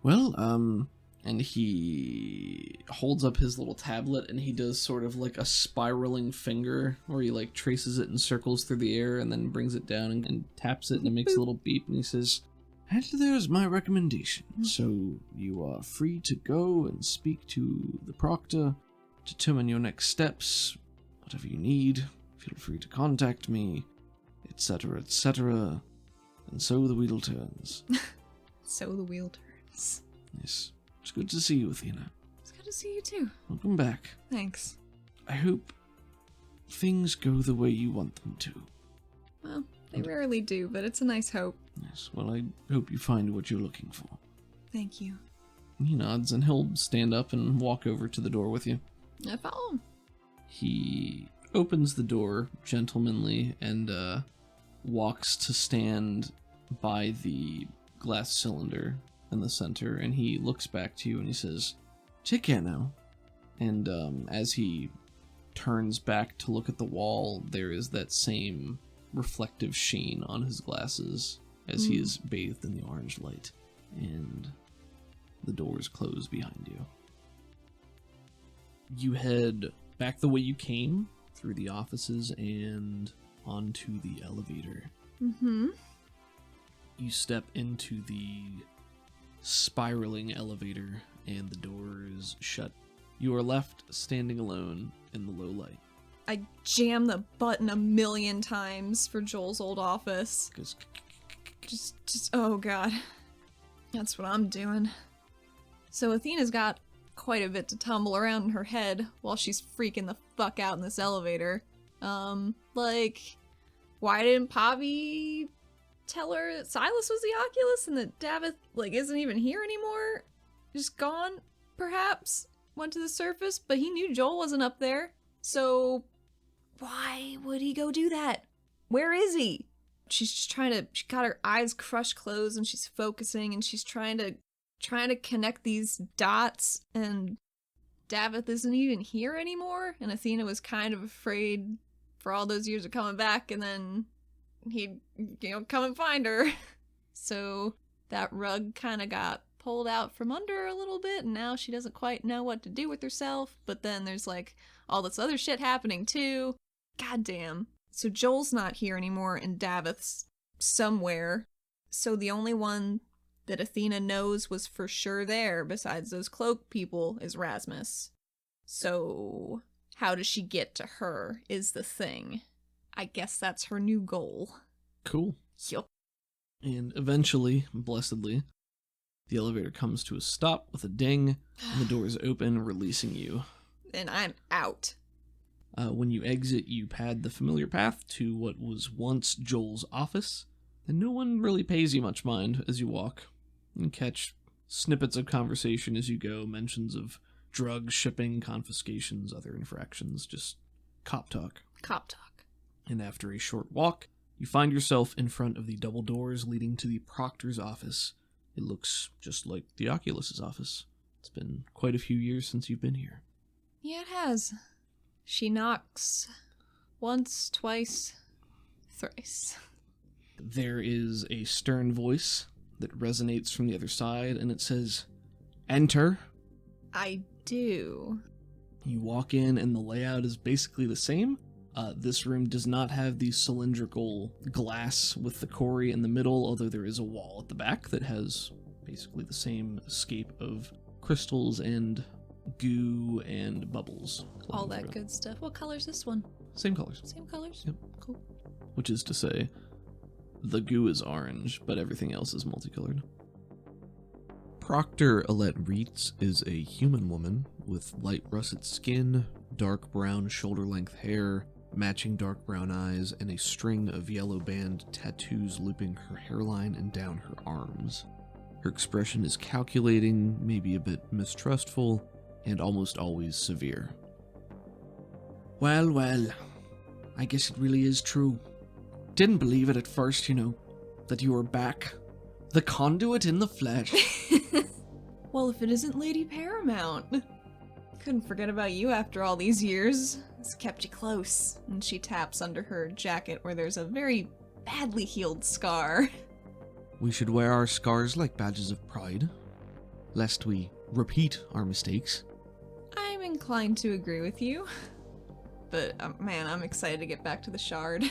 Speaker 3: Well, and he holds up his little tablet and he does sort of like a spiraling finger where he like traces it in circles through the air and then brings it down and taps it and it makes a little beep and he says, and there's my recommendation. So you are free to go and speak to the proctor, determine your next steps, whatever you need, feel free to contact me, etc., etc. And so the wheel turns.
Speaker 2: So the wheel turns.
Speaker 3: Yes. It's good to see you, Athena.
Speaker 2: It's good to see you too.
Speaker 3: Welcome back.
Speaker 2: Thanks.
Speaker 3: I hope things go the way you want them to.
Speaker 2: Well, they rarely do, but it's a nice hope.
Speaker 3: Yes, well, I hope you find what you're looking for.
Speaker 2: Thank you.
Speaker 3: He nods, and he'll stand up and walk over to the door with you.
Speaker 2: I follow him.
Speaker 3: He opens the door gentlemanly and walks to stand by the glass cylinder in the center, and he looks back to you and he says, take care now. And as he turns back to look at the wall, there is that same reflective sheen on his glasses as he is bathed in the orange light. And the doors close behind you. You head back the way you came, through the offices and onto the elevator. You step into the spiraling elevator and the doors shut. You are left standing alone in the low light.
Speaker 2: I jammed the button 1,000,000 times for Joel's old office.
Speaker 3: Goes,
Speaker 2: Just, oh god. That's what I'm doing. So Athena's got quite a bit to tumble around in her head while she's freaking the fuck out in this elevator. Like, why didn't Pavi tell her that Silas was the Oculus and that Davith, like, isn't even here anymore? Just gone, perhaps? Went to the surface, but he knew Joel wasn't up there. So, why would he go do that? Where is he? She's just she got her eyes crushed closed and she's focusing and she's trying to connect these dots, and Davith isn't even here anymore, and Athena was kind of afraid for all those years of coming back, and then he'd, come and find her. So that rug kind of got pulled out from under her a little bit, and now she doesn't quite know what to do with herself, but then there's, like, all this other shit happening, too. Goddamn. So Joel's not here anymore, and Davith's somewhere. So the only one that Athena knows was for sure there, besides those cloak people, is Rasmus. So how does she get to her is the thing. I guess that's her new goal.
Speaker 3: Cool.
Speaker 2: Yup.
Speaker 3: And eventually, blessedly, the elevator comes to a stop with a ding, and the doors open, releasing you.
Speaker 2: And I'm out.
Speaker 3: When you exit, you pad the familiar path to what was once Joel's office, and no one really pays you much mind as you walk. You catch snippets of conversation as you go, mentions of drug shipping, confiscations, other infractions, just cop talk.
Speaker 2: Cop talk.
Speaker 3: And after a short walk, you find yourself in front of the double doors leading to the proctor's office. It looks just like the Oculus's office. It's been quite a few years since you've been here.
Speaker 2: Yeah, it has. She knocks once, twice, thrice.
Speaker 3: There is a stern voice that resonates from the other side, and it says, "Enter."
Speaker 2: I do.
Speaker 3: You walk in, and the layout is basically the same. This room does not have the cylindrical glass with the quarry in the middle, although there is a wall at the back that has basically the same escape of crystals and goo and bubbles.
Speaker 2: All that good stuff. What color's this one?
Speaker 3: Same colors.
Speaker 2: Same colors?
Speaker 3: Yep.
Speaker 2: Cool.
Speaker 3: Which is to say, the goo is orange, but everything else is multicolored. Proctor Alette Reitz is a human woman with light russet skin, dark brown shoulder-length hair, matching dark brown eyes, and a string of yellow band tattoos looping her hairline and down her arms. Her expression is calculating, maybe a bit mistrustful, and almost always severe.
Speaker 1: Well, I guess it really is true. Didn't believe it at first, that you were back. The conduit in the flesh.
Speaker 2: Well, if it isn't Lady Paramount. Couldn't forget about you after all these years. It's kept you close. And she taps under her jacket where there's a very badly healed scar.
Speaker 1: We should wear our scars like badges of pride, lest we repeat our mistakes.
Speaker 2: I'm inclined to agree with you. But, man, I'm excited to get back to the Shard.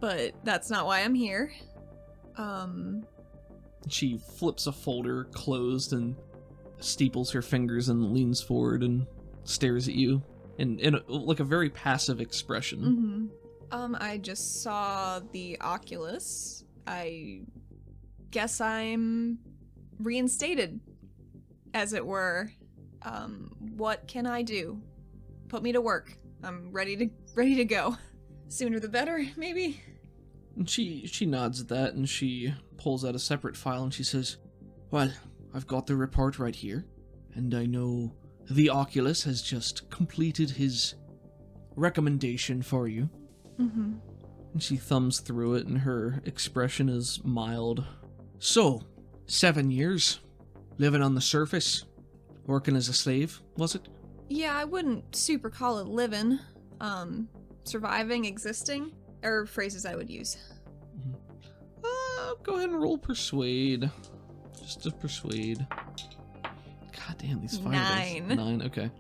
Speaker 2: But that's not why I'm here.
Speaker 3: She flips a folder closed and steeples her fingers and leans forward and stares at you in like a very passive expression.
Speaker 2: I just saw the Oculus. I guess I'm reinstated, as it were. What can I do? Put me to work. I'm ready to go. Sooner the better, maybe?
Speaker 3: And she nods at that, and she pulls out a separate file, and she says,
Speaker 1: Well, I've got the report right here, and I know the Oculus has just completed his recommendation for you.
Speaker 3: And she thumbs through it, and her expression is mild.
Speaker 1: So, 7 years, living on the surface, working as a slave, was it?
Speaker 2: Yeah, I wouldn't super call it living. Surviving, existing, are phrases I would use.
Speaker 3: Go ahead and roll persuade. Just to persuade. God damn, these fire dice.
Speaker 2: 9.
Speaker 3: 9, okay.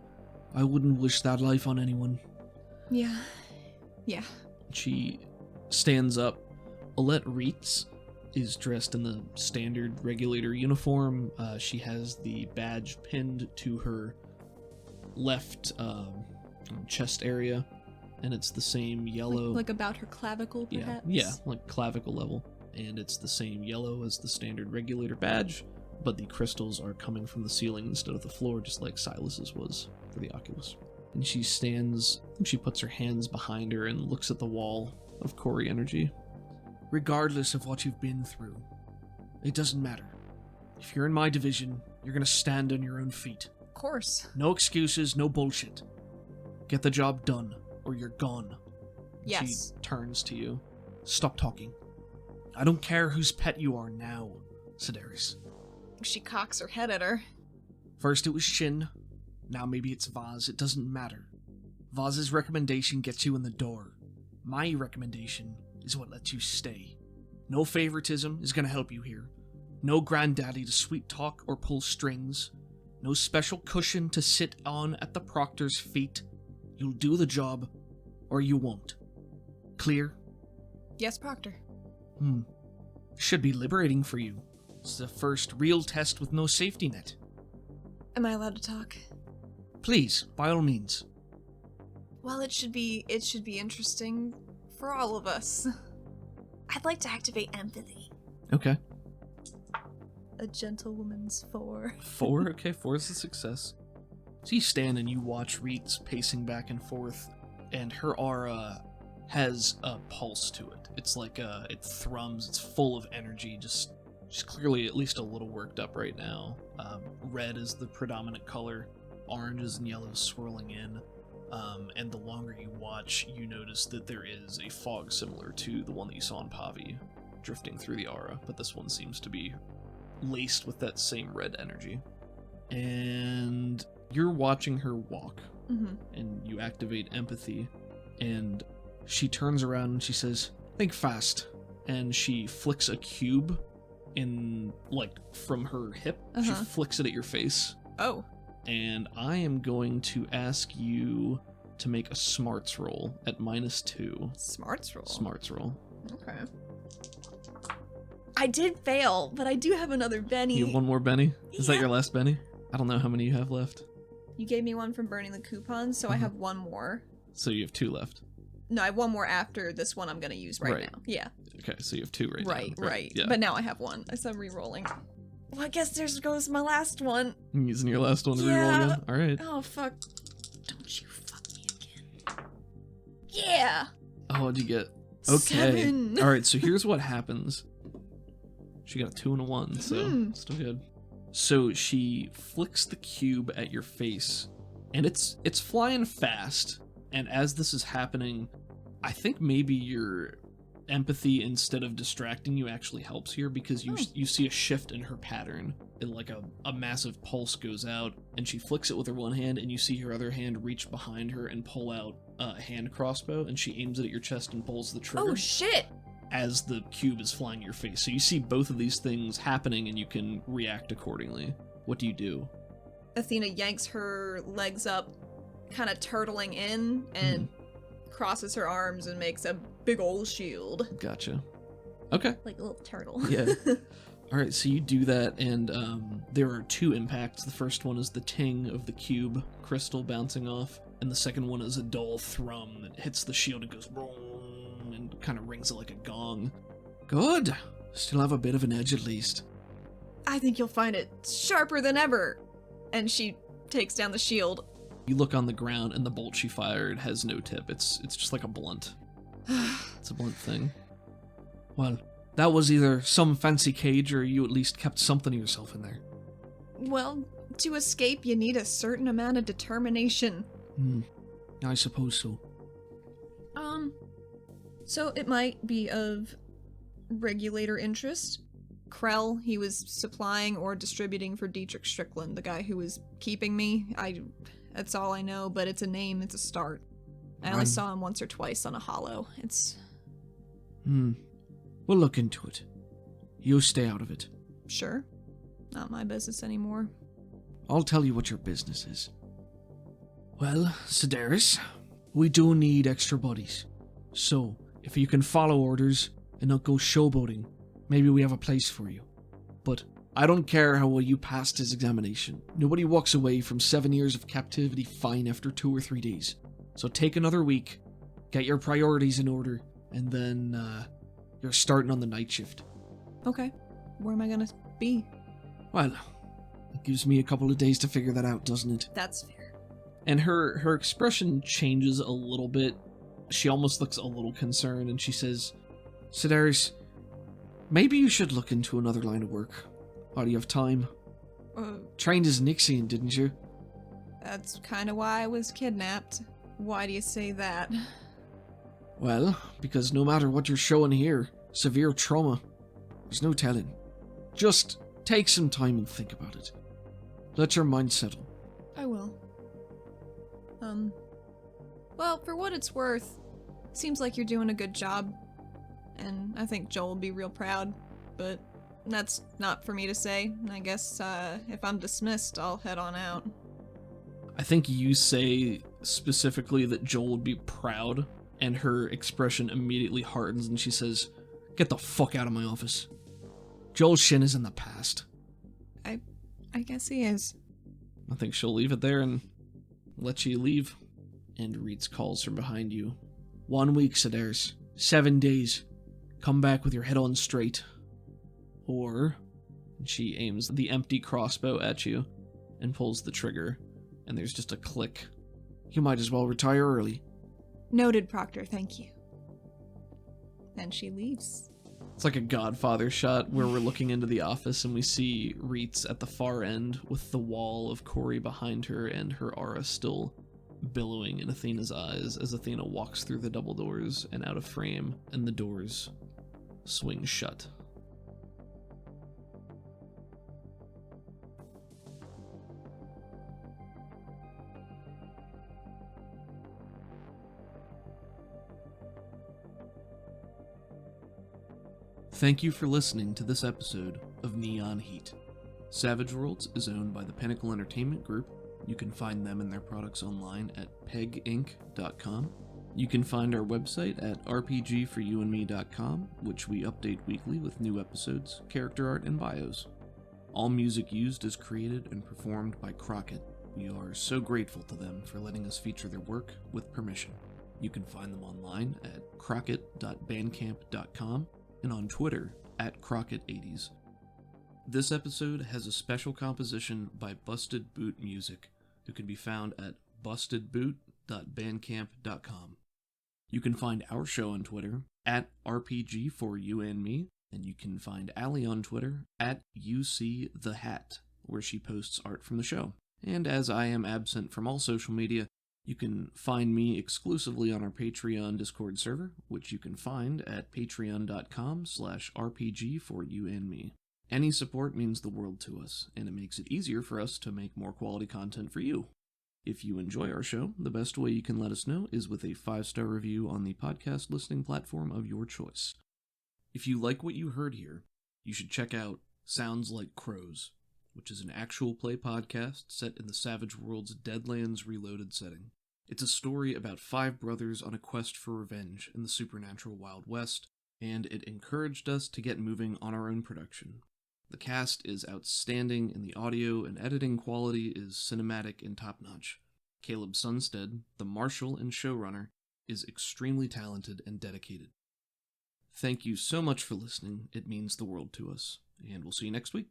Speaker 1: I wouldn't wish that life on anyone.
Speaker 2: Yeah.
Speaker 3: She stands up. Alette Reitz is dressed in the standard regulator uniform. She has the badge pinned to her left chest area, and it's the same yellow.
Speaker 2: Like about her clavicle, perhaps?
Speaker 3: Yeah, like clavicle level. And it's the same yellow as the standard regulator badge, but the crystals are coming from the ceiling instead of the floor, just like Silas's was for the Oculus. And she stands, and she puts her hands behind her and looks at the wall of Cori energy.
Speaker 1: Regardless of what you've been through, it doesn't matter. If you're in my division, you're gonna stand on your own feet.
Speaker 2: Of course.
Speaker 1: No excuses, no bullshit. Get the job done, or you're gone.
Speaker 2: Yes.
Speaker 3: She turns to you.
Speaker 1: Stop talking. I don't care whose pet you are now, Sedaris.
Speaker 2: She cocks her head at her.
Speaker 1: First it was Shin, now maybe it's Vaz, it doesn't matter. Vaz's recommendation gets you in the door. My recommendation is what lets you stay. No favoritism is gonna help you here. No granddaddy to sweet talk or pull strings. No special cushion to sit on at the proctor's feet. You'll do the job, or you won't. Clear?
Speaker 2: Yes, Proctor.
Speaker 1: Should be liberating for you. It's the first real test with no safety net.
Speaker 2: Am I allowed to talk?
Speaker 1: Please, by all means.
Speaker 2: Well, it should be interesting for all of us. I'd like to activate empathy.
Speaker 1: Okay.
Speaker 2: A gentlewoman's 4.
Speaker 1: 4? Okay, 4 is a success. So you stand and you watch Reeds pacing back and forth, and her aura has a pulse to it. It's like it thrums, it's full of energy, just she's clearly at least a little worked up right now. Red is the predominant color, oranges and yellows swirling in, and the longer you watch, you notice that there is a fog similar to the one that you saw in Pavi drifting through the aura, but this one seems to be laced with that same red energy. And you're watching her walk, and you activate empathy, and she turns around and she says, "Think fast," and she flicks a cube in, like, from her hip. She flicks it at your face.
Speaker 2: Oh.
Speaker 1: And I am going to ask you to make a smarts roll at -2.
Speaker 2: Smarts roll?
Speaker 1: Smarts roll.
Speaker 2: Okay. I did fail, but I do have another Benny.
Speaker 1: You have one more Benny? Is that
Speaker 2: Yeah.
Speaker 1: your last Benny? I don't know how many you have left.
Speaker 2: You gave me one from burning the coupons, so I have one more.
Speaker 1: So you have 2 left.
Speaker 2: No, I have one more after this one I'm going to use right now. Yeah.
Speaker 1: Okay, so you have 2 right now.
Speaker 2: Right.
Speaker 1: Yeah.
Speaker 2: But now I have one, so I'm re-rolling. Well, I guess there goes my last one.
Speaker 1: I'm using your last one to
Speaker 2: Yeah.
Speaker 1: reroll again? Alright.
Speaker 2: Oh, fuck. Don't you fuck me again. Yeah!
Speaker 1: Oh, what'd you get? Okay.
Speaker 2: 7.
Speaker 1: Alright, so here's what happens. She got a 2 and a 1, so still good. So she flicks the cube at your face, and it's flying fast. And as this is happening, I think maybe your empathy, instead of distracting you, actually helps here, because you see a shift in her pattern. And like a massive pulse goes out, and she flicks it with her one hand, and you see her other hand reach behind her and pull out a hand crossbow, and she aims it at your chest and pulls the trigger.
Speaker 2: Oh, shit!
Speaker 1: As the cube is flying in your face. So you see both of these things happening, and you can react accordingly. What do you do?
Speaker 2: Athena yanks her legs up, kind of turtling in, and crosses her arms and makes a big old shield.
Speaker 1: Gotcha. Okay.
Speaker 2: Like a little turtle.
Speaker 1: Yeah. Alright, so you do that, and there are 2 impacts. The first one is the ting of the cube crystal bouncing off, and the second one is a dull thrum that hits the shield and goes boom, and kind of rings it like a gong. Good. Still have a bit of an edge at least.
Speaker 2: I think you'll find it sharper than ever. And she takes down the shield.
Speaker 1: You look on the ground, and the bolt she fired has no tip. It's just like a blunt. It's a blunt thing. Well, that was either some fancy cage, or you at least kept something of yourself in there.
Speaker 2: Well, to escape, you need a certain amount of determination.
Speaker 1: I suppose so.
Speaker 2: So it might be of regulator interest. Krell, he was supplying or distributing for Dietrich Strickland, the guy who was keeping me. That's all I know, but it's a name, it's a start. I only saw him once or twice on a holo.
Speaker 1: We'll look into it. You stay out of it.
Speaker 2: Sure. Not my business anymore.
Speaker 1: I'll tell you what your business is. Well, Sedaris, we do need extra bodies. So, if you can follow orders and not go showboating, maybe we have a place for you. But I don't care how well you passed his examination. Nobody walks away from 7 years of captivity fine after 2 or 3 days. So take another week, get your priorities in order, and then, you're starting on the night shift.
Speaker 2: Okay. Where am I gonna be?
Speaker 1: Well, it gives me a couple of days to figure that out, doesn't it?
Speaker 2: That's fair.
Speaker 1: And her expression changes a little bit. She almost looks a little concerned, and she says, Sedaris, maybe you should look into another line of work. While you have time. Trained as Nixian, didn't you?
Speaker 2: That's kind of why I was kidnapped. Why do you say that?
Speaker 1: Well, because no matter what you're showing here, severe trauma, there's no telling. Just take some time and think about it. Let your mind settle.
Speaker 2: I will. Well, for what it's worth, seems like you're doing a good job. And I think Joel will be real proud, but that's not for me to say. I guess, if I'm dismissed, I'll head on out.
Speaker 1: I think you say specifically that Joel would be proud, and her expression immediately hardens and she says, Get the fuck out of my office. Joel's shin is in the past.
Speaker 2: I guess he is.
Speaker 1: I think she'll leave it there and let you leave. And Reitz calls from behind you. 1 week, Sedaris. 7 days. Come back with your head on straight. Or... And she aims the empty crossbow at you and pulls the trigger. And there's just a click. You might as well retire early.
Speaker 2: Noted, Proctor, thank you. Then she leaves.
Speaker 1: It's like a Godfather shot where we're looking into the office and we see Reitz at the far end with the wall of Corey behind her and her aura still billowing in Athena's eyes as Athena walks through the double doors and out of frame, and the doors swing shut. Thank you for listening to this episode of Neon Heat. Savage Worlds is owned by the Pinnacle Entertainment Group. You can find them and their products online at peginc.com. You can find our website at rpgforyouandme.com, which we update weekly with new episodes, character art, and bios. All music used is created and performed by Crockett. We are so grateful to them for letting us feature their work with permission. You can find them online at crockett.bandcamp.com and on Twitter at Crockett80s. This episode has a special composition by Busted Boot Music, who can be found at bustedboot.bandcamp.com. You can find our show on Twitter at rpgforyouandme, and you can find Allie on Twitter at ucthehat, where she posts art from the show. And as I am absent from all social media, you can find me exclusively on our Patreon Discord server, which you can find at patreon.com/rpgforyouandme. Any support means the world to us, and it makes it easier for us to make more quality content for you. If you enjoy our show, the best way you can let us know is with a 5-star review on the podcast listening platform of your choice. If you like what you heard here, you should check out Sounds Like Crows, which is an actual play podcast set in the Savage Worlds Deadlands Reloaded setting. It's a story about 5 brothers on a quest for revenge in the supernatural Wild West, and it encouraged us to get moving on our own production. The cast is outstanding, and the audio and editing quality is cinematic and top-notch. Caleb Sunstead, the marshal and showrunner, is extremely talented and dedicated. Thank you so much for listening. It means the world to us, and we'll see you next week.